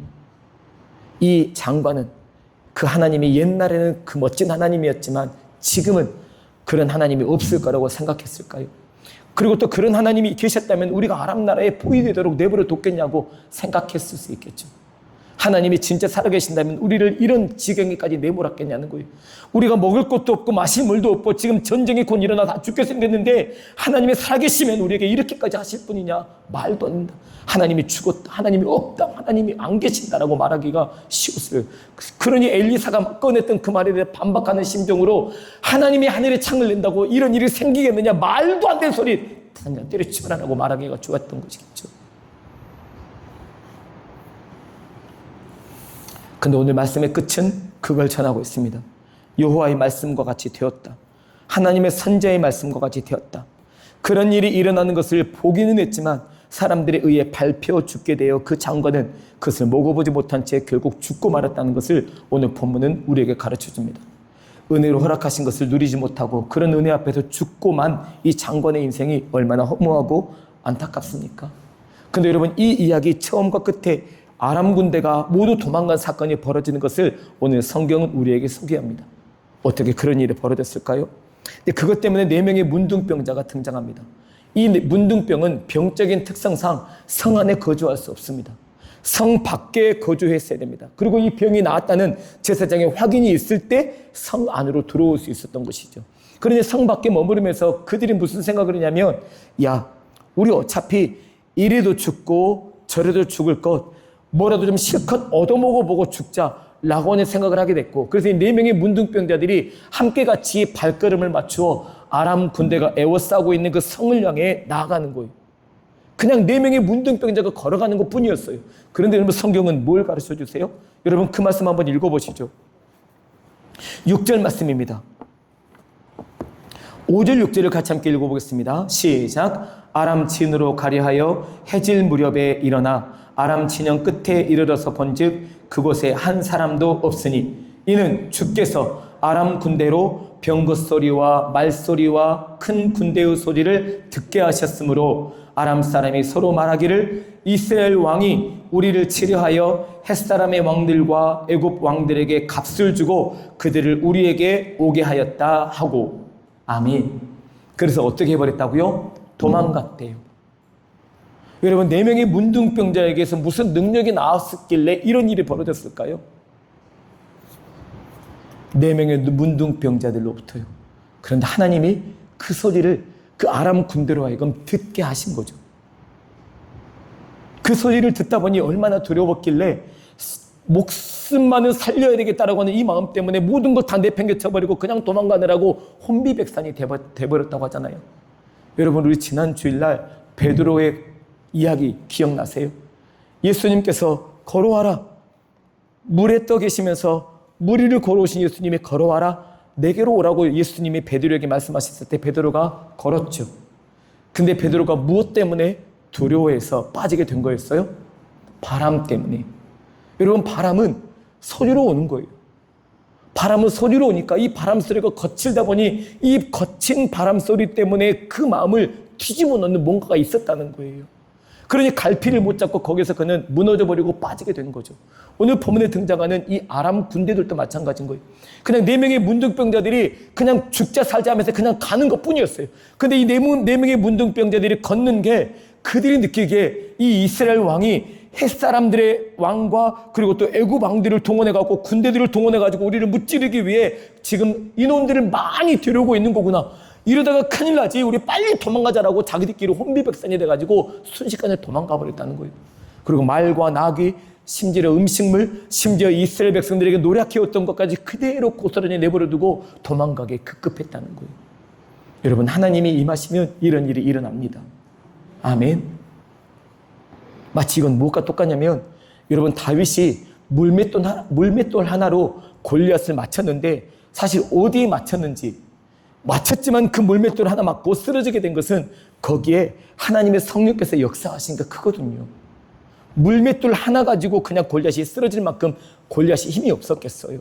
이 장관은 그 하나님이 옛날에는 그 멋진 하나님이었지만 지금은 그런 하나님이 없을 거라고 생각했을까요? 그리고 또 그런 하나님이 계셨다면 우리가 아람 나라에 포위되도록 내버려 뒀겠냐고 생각했을 수 있겠죠. 하나님이 진짜 살아계신다면 우리를 이런 지경에까지 내몰았겠냐는 거예요. 우리가 먹을 것도 없고 마실 물도 없고 지금 전쟁이 곧 일어나 다 죽게 생겼는데 하나님이 살아계시면 우리에게 이렇게까지 하실 분이냐? 말도 안 된다. 하나님이 죽었다. 하나님이 없다. 하나님이 안 계신다라고 말하기가 쉬웠어요. 그러니 엘리사가 꺼냈던 그 말에 대해 반박하는 심정으로 하나님이 하늘에 창을 낸다고 이런 일이 생기겠느냐? 말도 안 되는 소리. 그냥 때려치우라고 말하기가 좋았던 것이겠죠. 근데 오늘 말씀의 끝은 그걸 전하고 있습니다. 여호와의 말씀과 같이 되었다. 하나님의 선지자의 말씀과 같이 되었다. 그런 일이 일어나는 것을 보기는 했지만 사람들에 의해 밟혀 죽게 되어 그 장관은 그것을 먹어보지 못한 채 결국 죽고 말았다는 것을 오늘 본문은 우리에게 가르쳐 줍니다. 은혜로 허락하신 것을 누리지 못하고 그런 은혜 앞에서 죽고만 이 장관의 인생이 얼마나 허무하고 안타깝습니까? 근데 여러분 이 이야기 처음과 끝에 아람 군대가 모두 도망간 사건이 벌어지는 것을 오늘 성경은 우리에게 소개합니다. 어떻게 그런 일이 벌어졌을까요? 근데 그것 때문에 4명의 문둥병자가 등장합니다. 이 문둥병은 병적인 특성상 성 안에 거주할 수 없습니다. 성 밖에 거주했어야 됩니다. 그리고 이 병이 나았다는 제사장의 확인이 있을 때 성 안으로 들어올 수 있었던 것이죠. 그런데 성 밖에 머무르면서 그들이 무슨 생각을 했냐면 야, 우리 어차피 이래도 죽고 저래도 죽을 것 뭐라도 좀 실컷 얻어먹어보고 죽자라고 하는 생각을 하게 됐고 그래서 이 4명의 문둥병자들이 함께 같이 발걸음을 맞추어 아람 군대가 에워싸고 있는 그 성을 향해 나아가는 거예요. 그냥 4명의 문둥병자가 걸어가는 것 뿐이었어요. 그런데 여러분 성경은 뭘 가르쳐 주세요? 여러분 그 말씀 한번 읽어보시죠. 6절 말씀입니다. 5절 6절을 같이 함께 읽어보겠습니다. 시작. 아람 진으로 가리하여 해질 무렵에 일어나 아람 진영 끝에 이르러서 본즉 그곳에 한 사람도 없으니 이는 주께서 아람 군대로 병거 소리와 말소리와 큰 군대의 소리를 듣게 하셨으므로 아람 사람이 서로 말하기를 이스라엘 왕이 우리를 치려하여 햇사람의 왕들과 애굽 왕들에게 값을 주고 그들을 우리에게 오게 하였다 하고 아멘. 그래서 어떻게 해버렸다고요? 도망갔대요. 여러분 4명의 문둥병자에게서 무슨 능력이 나왔었길래 이런 일이 벌어졌을까요? 4명의 문둥병자들로부터요. 그런데 하나님이 그 소리를 그 아람 군대로 하여금 듣게 하신 거죠. 그 소리를 듣다 보니 얼마나 두려웠길래 목숨만은 살려야 되겠다라고 하는 이 마음 때문에 모든 걸 다 내팽개쳐버리고 그냥 도망가느라고 혼비백산이 돼버렸다고 하잖아요. 여러분 우리 지난 주일날 베드로의 이야기 기억나세요? 예수님께서 걸어와라. 물에 떠 계시면서 물 위를 걸어오신 예수님이 걸어와라. 내게로 오라고 예수님이 베드로에게 말씀하셨을 때 베드로가 걸었죠. 근데 베드로가 무엇 때문에 두려워해서 빠지게 된 거였어요? 바람 때문에. 여러분 바람은 소리로 오는 거예요. 바람은 소리로 오니까 이 바람 소리가 거칠다 보니 이 거친 바람 소리 때문에 그 마음을 뒤집어 놓는 뭔가가 있었다는 거예요. 그러니 갈피를 못 잡고 거기서 그는 무너져 버리고 빠지게 된 거죠. 오늘 본문에 등장하는 이 아람 군대들도 마찬가지인 거예요. 그냥 4명의 문둥병자들이 그냥 죽자 살자 하면서 그냥 가는 것 뿐이었어요. 근데 이 4명의 문둥병자들이 걷는 게 그들이 느끼기에 이 이스라엘 왕이 햇사람들의 왕과 그리고 또 애굽 왕들을 동원해갖고 군대들을 동원해가지고 우리를 무찌르기 위해 지금 인원들을 많이 데려오고 있는 거구나. 이러다가 큰일 나지. 우리 빨리 도망가자라고 자기들끼리 혼비백산이 돼가지고 순식간에 도망가 버렸다는 거예요. 그리고 말과 나귀, 심지어 음식물, 심지어 이스라엘 백성들에게 노력해왔던 것까지 그대로 고스란히 내버려두고 도망가게 급급했다는 거예요. 여러분, 하나님이 임하시면 이런 일이 일어납니다. 아멘. 마치 이건 무엇과 똑같냐면, 여러분, 다윗이 물맷돌 하나로 골리앗을 맞췄는데 사실 어디에 맞췄는지, 맞췄지만 그 물맷돌 하나 맞고 쓰러지게 된 것은 거기에 하나님의 성령께서 역사하신 게 크거든요. 물맷돌 하나 가지고 그냥 골리앗이 쓰러질 만큼 골리앗이 힘이 없었겠어요.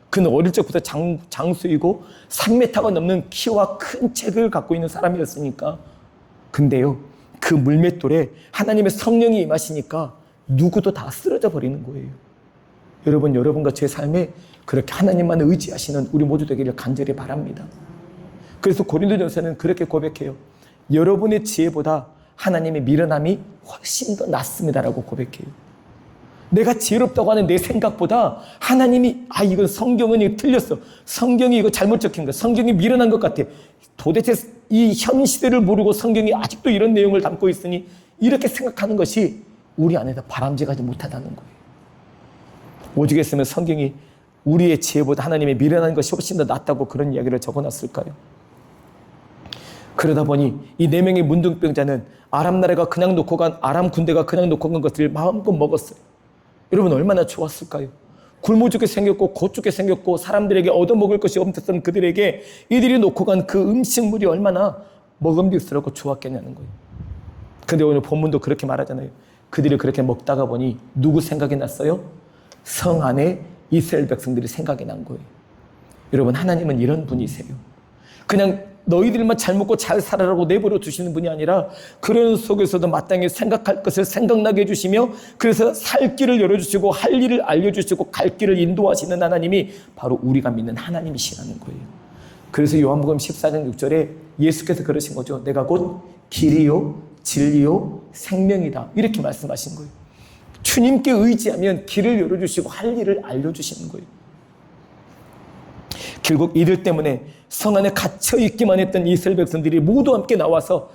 그는 어릴 적부터 장수이고 3m가 넘는 키와 큰 책을 갖고 있는 사람이었으니까. 근데요, 그 물맷돌에 하나님의 성령이 임하시니까 누구도 다 쓰러져 버리는 거예요. 여러분, 여러분과 제 삶에 그렇게 하나님만 의지하시는 우리 모두 되기를 간절히 바랍니다. 그래서 고린도전서는 그렇게 고백해요. 여러분의 지혜보다 하나님의 미련함이 훨씬 더 낫습니다라고 고백해요. 내가 지혜롭다고 하는 내 생각보다 하나님이 이건 성경은 틀렸어. 성경이 이거 잘못 적힌 거야. 성경이 미련한 것 같아. 도대체 이 현 시대를 모르고 성경이 아직도 이런 내용을 담고 있으니 이렇게 생각하는 것이 우리 안에서 바람직하지 못하다는 거예요. 오죽했으면 성경이 우리의 지혜보다 하나님의 미련한 것이 훨씬 더 낫다고 그런 이야기를 적어놨을까요? 그러다 보니 이 4명의 문둥병자는 아람 나라가 그냥 놓고 간, 아람 군대가 그냥 놓고 간 것들을 마음껏 먹었어요. 여러분, 얼마나 좋았을까요? 굶어 죽게 생겼고 곧 죽게 생겼고 사람들에게 얻어먹을 것이 없었던 그들에게 이들이 놓고 간 그 음식물이 얼마나 먹음직스럽고 좋았겠냐는 거예요. 근데 오늘 본문도 그렇게 말하잖아요. 그들이 그렇게 먹다가 보니 누구 생각이 났어요? 성 안에 이스라엘 백성들이 생각이 난 거예요. 여러분, 하나님은 이런 분이세요. 그냥 너희들만 잘 먹고 잘 살아라고 내버려 두시는 분이 아니라 그런 속에서도 마땅히 생각할 것을 생각나게 해주시며, 그래서 살 길을 열어주시고 할 일을 알려주시고 갈 길을 인도하시는 하나님이 바로 우리가 믿는 하나님이시라는 거예요. 그래서 요한복음 14장 6절에 예수께서 그러신 거죠. 내가 곧 길이요 진리요 생명이다, 이렇게 말씀하신 거예요. 주님께 의지하면 길을 열어주시고 할 일을 알려주시는 거예요. 결국 이들 때문에 성 안에 갇혀있기만 했던 이스라엘 백성들이 모두 함께 나와서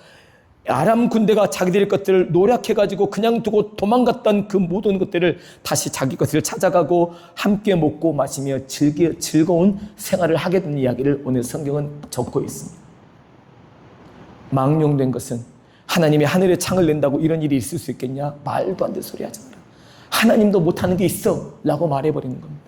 아람 군대가 자기들의 것들을 노력해가지고 그냥 두고 도망갔던 그 모든 것들을 다시 자기 것을 찾아가고 함께 먹고 마시며 즐거운 생활을 하게 된 이야기를 오늘 성경은 적고 있습니다. 망령된 것은 하나님이 하늘에 창을 낸다고 이런 일이 있을 수 있겠냐? 말도 안 되는 소리 하지 마라. 하나님도 못하는 게 있어 라고 말해버리는 겁니다.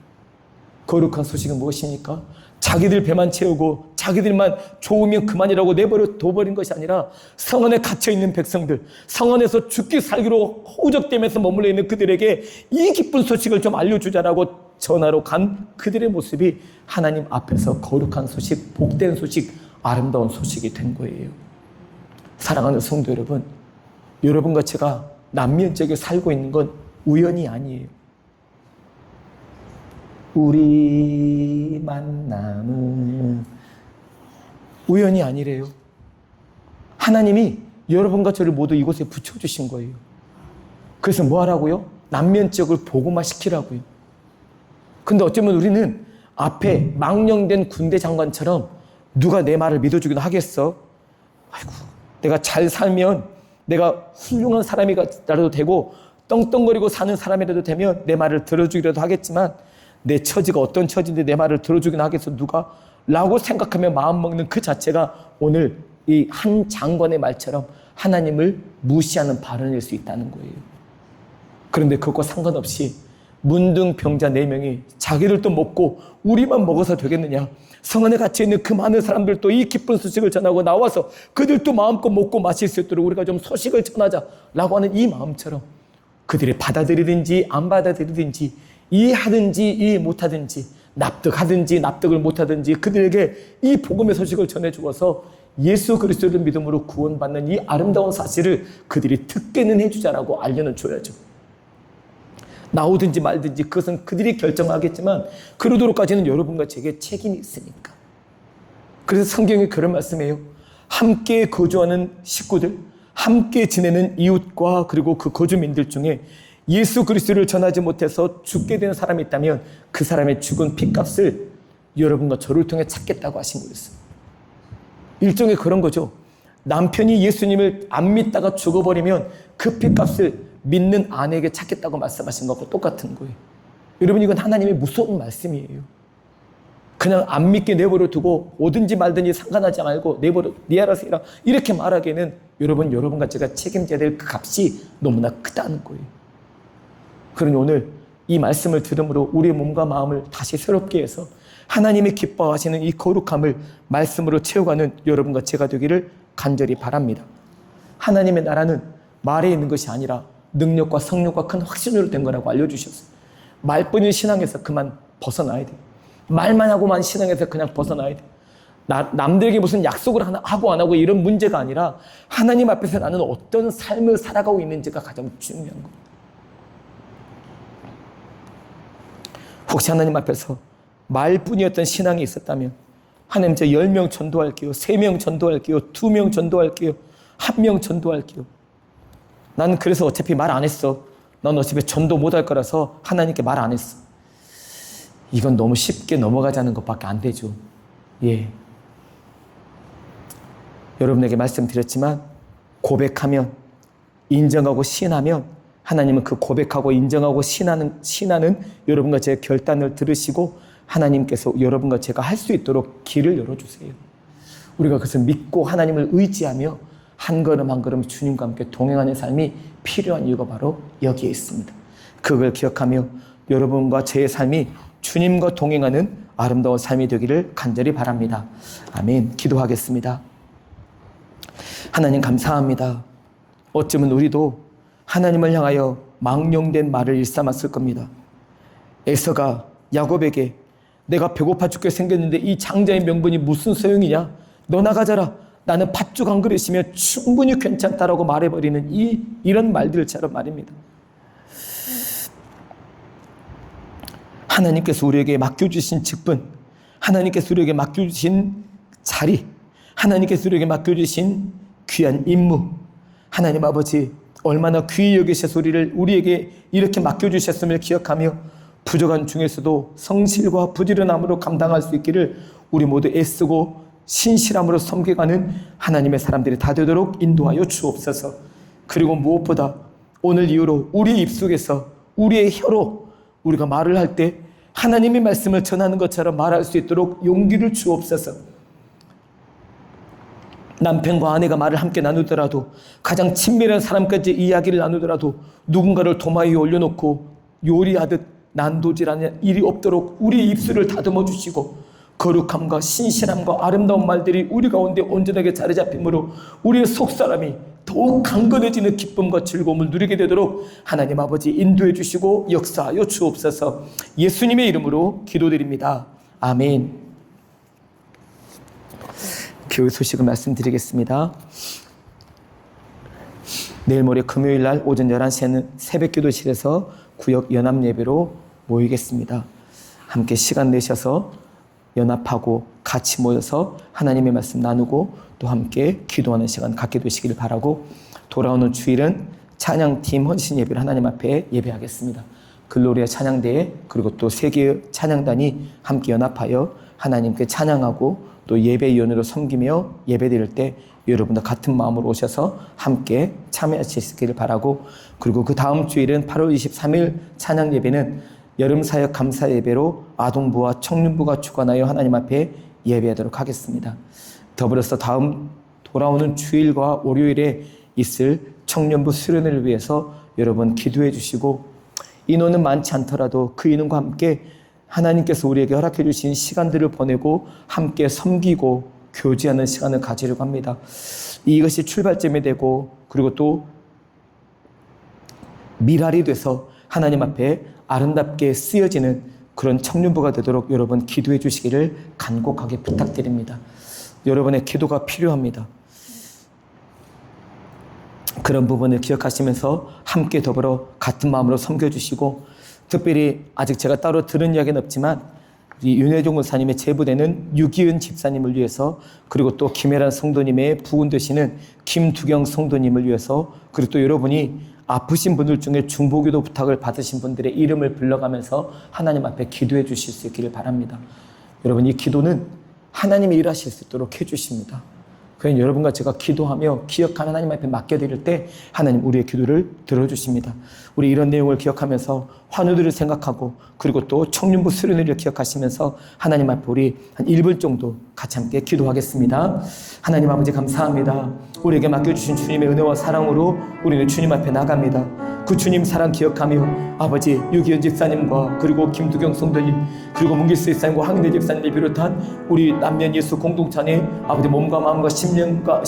거룩한 소식은 무엇입니까? 자기들 배만 채우고 자기들만 좋으면 그만이라고 내버려 둬버린 것이 아니라 성 안에 갇혀있는 백성들, 성 안에서 죽기 살기로 허우적대면서 머물러 있는 그들에게 이 기쁜 소식을 좀 알려주자라고 전하러 간 그들의 모습이 하나님 앞에서 거룩한 소식, 복된 소식, 아름다운 소식이 된 거예요. 사랑하는 성도 여러분, 여러분과 제가 남미 지역에 살고 있는 건 우연이 아니에요. 우리 만남은 우연이 아니래요. 하나님이 여러분과 저를 모두 이곳에 붙여주신 거예요. 그래서 뭐 하라고요? 남면 지역을 복음화시키라고요. 근데 어쩌면 우리는 앞에 망령된 군대 장관처럼 누가 내 말을 믿어주기도 하겠어? 아이고, 내가 잘 살면 내가 훌륭한 사람이라도 되고 떵떵거리고 사는 사람이라도 되면 내 말을 들어주기라도 하겠지만 내 처지가 어떤 처지인데 내 말을 들어주긴 하겠어 누가? 라고 생각하며 마음먹는 그 자체가 오늘 이 한 장관의 말처럼 하나님을 무시하는 발언일 수 있다는 거예요. 그런데 그것과 상관없이 문둥병자 4명이 자기들도 먹고 우리만 먹어서 되겠느냐? 성 안에 갇혀있는 그 많은 사람들도 이 기쁜 소식을 전하고 나와서 그들도 마음껏 먹고 마실 수 있도록 우리가 좀 소식을 전하자라고 하는 이 마음처럼 그들이 받아들이든지 안 받아들이든지 이해하든지 이해 못하든지 납득하든지 납득을 못하든지 그들에게 이 복음의 소식을 전해주어서 예수 그리스도를 믿음으로 구원받는 이 아름다운 사실을 그들이 듣게는 해주자라고 알려는 줘야죠. 나오든지 말든지 그것은 그들이 결정하겠지만 그러도록까지는 여러분과 제게 책임이 있으니까. 그래서 성경에 그런 말씀이에요. 함께 거주하는 식구들, 함께 지내는 이웃과 그리고 그 거주민들 중에 예수 그리스도를 전하지 못해서 죽게 되는 사람이 있다면 그 사람의 죽은 핏값을 여러분과 저를 통해 찾겠다고 하신 거였어요. 일종의 그런 거죠. 남편이 예수님을 안 믿다가 죽어버리면 그 핏값을 믿는 아내에게 찾겠다고 말씀하신 것과 똑같은 거예요. 여러분, 이건 하나님의 무서운 말씀이에요. 그냥 안 믿게 내버려 두고 오든지 말든지 상관하지 말고 내버려 네 알아서 해라 이렇게 말하기에는 여러분과 제가 책임져야 될 그 값이 너무나 크다는 거예요. 그러니 오늘 이 말씀을 들음으로 우리의 몸과 마음을 다시 새롭게 해서 하나님이 기뻐하시는 이 거룩함을 말씀으로 채워가는 여러분과 제가 되기를 간절히 바랍니다. 하나님의 나라는 말에 있는 것이 아니라 능력과 성령과 큰 확신으로 된 거라고 알려주셨어요. 말뿐인 신앙에서 그만 벗어나야 돼요. 말만 하고만 신앙에서 그냥 벗어나야 돼요. 남들에게 무슨 약속을 하고 안 하고 이런 문제가 아니라 하나님 앞에서 나는 어떤 삶을 살아가고 있는지가 가장 중요한 거예요. 혹시 하나님 앞에서 말뿐이었던 신앙이 있었다면 하나님, 저 10명 전도할게요. 3명 전도할게요. 2명 전도할게요. 1명 전도할게요. 나는 그래서 어차피 말 안 했어. 난 어차피 전도 못할 거라서 하나님께 말 안 했어. 이건 너무 쉽게 넘어가자는 것밖에 안 되죠. 예. 여러분에게 말씀드렸지만 고백하면, 인정하고 시인하면 하나님은 그 고백하고 인정하고 시인하는 여러분과 제 결단을 들으시고 하나님께서 여러분과 제가 할 수 있도록 길을 열어주세요. 우리가 그것을 믿고 하나님을 의지하며 한 걸음 한 걸음 주님과 함께 동행하는 삶이 필요한 이유가 바로 여기에 있습니다. 그걸 기억하며 여러분과 제 삶이 주님과 동행하는 아름다운 삶이 되기를 간절히 바랍니다. 아멘. 기도하겠습니다. 하나님 감사합니다. 어쩌면 우리도 하나님을 향하여 망령된 말을 일삼았을 겁니다. 에서가 야곱에게 내가 배고파 죽게 생겼는데 이 장자의 명분이 무슨 소용이냐? 너 나가자라. 나는 팥죽 한 그릇이면 충분히 괜찮다라고 말해버리는 이런 말들처럼 말입니다. 하나님께서 우리에게 맡겨주신 직분, 하나님께서 우리에게 맡겨주신 자리, 하나님께서 우리에게 맡겨주신 귀한 임무, 하나님 아버지 얼마나 귀히 여기셔서 우리에게 이렇게 맡겨주셨음을 기억하며 부족한 중에서도 성실과 부지런함으로 감당할 수 있기를 우리 모두 애쓰고 신실함으로 섬겨가는 하나님의 사람들이 다 되도록 인도하여 주옵소서. 그리고 무엇보다 오늘 이후로 우리 입속에서 우리의 혀로 우리가 말을 할 때 하나님의 말씀을 전하는 것처럼 말할 수 있도록 용기를 주옵소서. 남편과 아내가 말을 함께 나누더라도 가장 친밀한 사람까지 이야기를 나누더라도 누군가를 도마 위에 올려놓고 요리하듯 난도질하는 일이 없도록 우리의 입술을 다듬어 주시고 거룩함과 신실함과 아름다운 말들이 우리 가운데 온전하게 자리 잡힘으로 우리의 속사람이 더욱 강건해지는 기쁨과 즐거움을 누리게 되도록 하나님 아버지 인도해 주시고 역사하여 주옵소서. 예수님의 이름으로 기도드립니다. 아멘. 교회 소식을 말씀드리겠습니다. 내일 모레 금요일 날 오전 11시에는 새벽기도실에서 구역 연합예배로 모이겠습니다. 함께 시간 내셔서 연합하고 같이 모여서 하나님의 말씀 나누고 또 함께 기도하는 시간 갖게 되시기를 바라고, 돌아오는 주일은 찬양팀 헌신 예배를 하나님 앞에 예배하겠습니다. 글로리아 찬양대회 그리고 또 세 개의 찬양단이 함께 연합하여 하나님께 찬양하고 또 예배위원으로 섬기며 예배드릴 때 여러분도 같은 마음으로 오셔서 함께 참여하시기를 바라고, 그리고 그 다음 주일은 8월 23일 찬양 예배는 여름사역 감사 예배로 아동부와 청년부가 주관하여 하나님 앞에 예배하도록 하겠습니다. 더불어서 다음 돌아오는 주일과 월요일에 있을 청년부 수련회를 위해서 여러분 기도해 주시고, 인원은 많지 않더라도 그 인원과 함께 하나님께서 우리에게 허락해 주신 시간들을 보내고 함께 섬기고 교제하는 시간을 가지려고 합니다. 이것이 출발점이 되고 그리고 또 미랄이 돼서 하나님 앞에 아름답게 쓰여지는 그런 청년부가 되도록 여러분 기도해 주시기를 간곡하게 부탁드립니다. 여러분의 기도가 필요합니다. 그런 부분을 기억하시면서 함께 더불어 같은 마음으로 섬겨주시고, 특별히 아직 제가 따로 들은 이야기는 없지만 이 윤혜종 목사님의 제부되는 유기은 집사님을 위해서, 그리고 또 김혜란 성도님의 부군 되시는 김두경 성도님을 위해서, 그리고 또 여러분이 아프신 분들 중에 중보기도 부탁을 받으신 분들의 이름을 불러가면서 하나님 앞에 기도해 주실 수 있기를 바랍니다. 여러분, 이 기도는 하나님이 일하실 수 있도록 해주십니다. 그러니 여러분과 제가 기도하며 기억하며 하나님 앞에 맡겨드릴 때 하나님 우리의 기도를 들어주십니다. 우리 이런 내용을 기억하면서 환우들을 생각하고 그리고 또 청년부 수련회를 기억하시면서 하나님 앞에 우리 한 1분 정도 같이 함께 기도하겠습니다. 하나님 아버지 감사합니다. 우리에게 맡겨주신 주님의 은혜와 사랑으로 우리는 주님 앞에 나갑니다. 그 주님 사랑 기억하며 아버지 유기현 집사님과 그리고 김두경 성도님 그리고 문기수 집사님과 황인대 집사님을 비롯한 우리 남면 예수 공동체 안에 아버지 몸과 마음과 심령과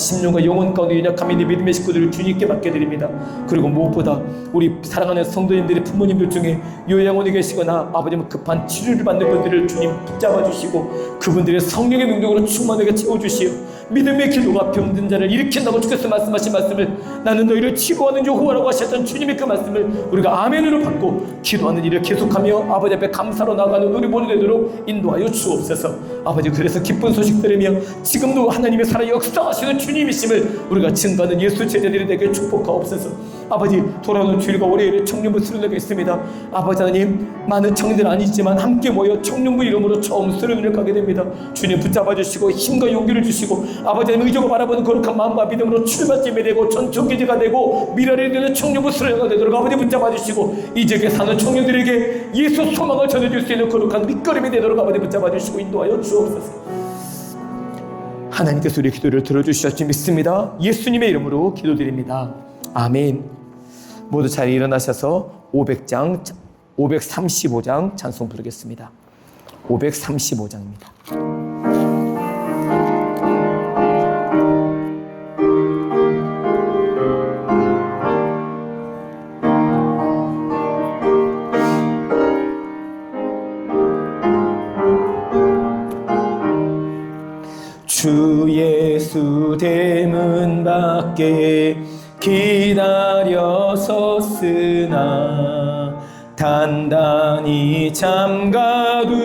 영혼 가운데 연약함 있는 믿음의 식구들을 주님께 맡겨드립니다. 그리고 무엇보다 우리 사랑하는 성도님들의 부모님들 중에 요양원에 계시거나 아버지 급한 치료를 받는 분들을 주님 붙잡아 주시고 그분들의 성령의 능력으로 충만하게 채워주시어 믿음의 기도가 병든 자를 일으킨다고 주께서 말씀하신 말씀을 나는 너희를 치료하는 여호와라고 하셨던 주님의 그 말씀을 우리가 아멘으로 받고 기도하는 일을 계속하며 아버지 앞에 감사로 나가는 우리 모두 되도록 인도하여 주옵소서. 아버지 그래서 기쁜 소식 들으며 지금도 하나님의 살아 역사하시는 주님이심을 우리가 증거하는 예수 제자들이 되게 축복하옵소서. 아버지 돌아오는 주일과 월요일에 청년부 수련회가 있습니다. 아버지 하나님 많은 청년들 아니지만 함께 모여 청년부 이름으로 처음 수련회를 가게 됩니다. 주님 붙잡아 주시고 힘과 용기를 주시고 아버지 하나님 의지고 바라보는 거룩한 마음과 믿음으로 출발점이 되고 전초기지가 되고 미래를 이루는 청년부 수련회가 되도록 아버지 붙잡아 주시고 이 지역에 사는 청년들에게 예수 소망을 전해줄 수 있는 거룩한 밑거름이 되도록 아버지 붙잡아 주시고 인도하여 주옵소서. 하나님께서 우리 기도를 들어주시었지 믿습니다. 예수님의 이름으로 기도드립니다. 아멘. 모두 잘 일어나셔서 535장 찬송 부르겠습니다. 535장입니다. 주 예수 대문 밖에 기다려 섰으나 단단히 잠가두니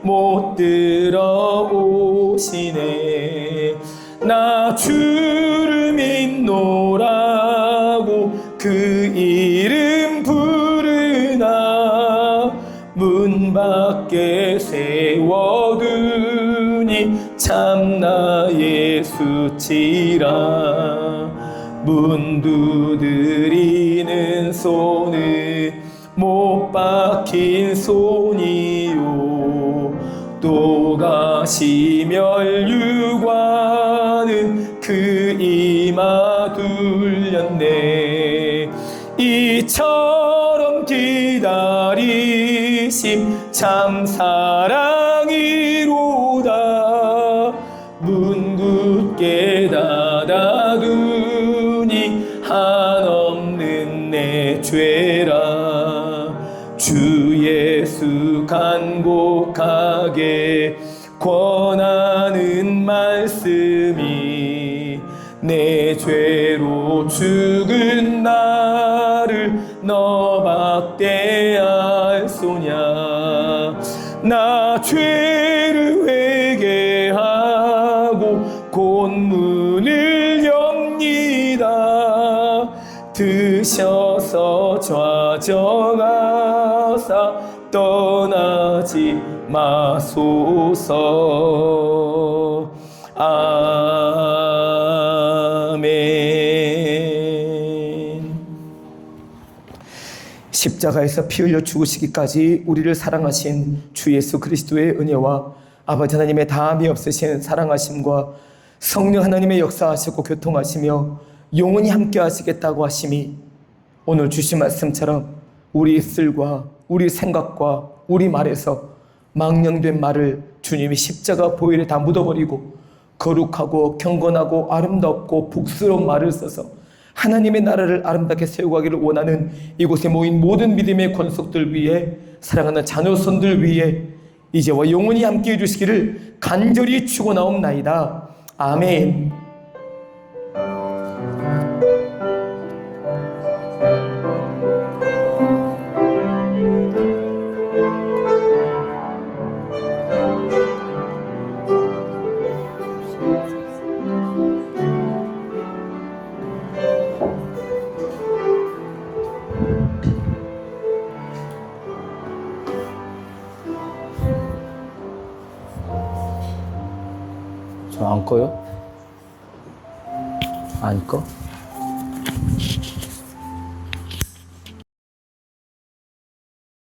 못 들어오시네. 나 주를 믿노라고 그 이름 부르나 문 밖에 세워두니 참나 예수치라. 문 두드리는 손은 못 박힌 손이요 또 가시 멸류관은 그 이마 둘렸네. 이처럼 기다리심 참 사랑이로다. 문 굳게 닫아두니 한없는 내 죄라. 주 예수 간곡하게 권하는 말씀이 내 죄로 죽은 나를 너밖에 알소냐. 나 죄를 회개하고 곧 문을 엽니다. 드셔서 좌정하사 떠나지 마소서. 아멘. 십자가에서 피 흘려 죽으시기까지 우리를 사랑하신 주 예수 그리스도의 은혜와 아버지 하나님의 다함이 없으신 사랑하심과 성령 하나님의 역사하시고 교통하시며 영원히 함께 하시겠다고 하심이 오늘 주신 말씀처럼 우리 입술과 우리 생각과 우리 말에서 망령된 말을 주님이 십자가 보혈에 다 묻어버리고 거룩하고 경건하고 아름답고 복스러운 말을 써서 하나님의 나라를 아름답게 세워가기를 원하는 이곳에 모인 모든 믿음의 권속들 위해 사랑하는 자녀손들 위해 이제와 영원히 함께 해주시기를 간절히 축원하옵나이다. 아멘. 저 안 꺼요? 안 꺼?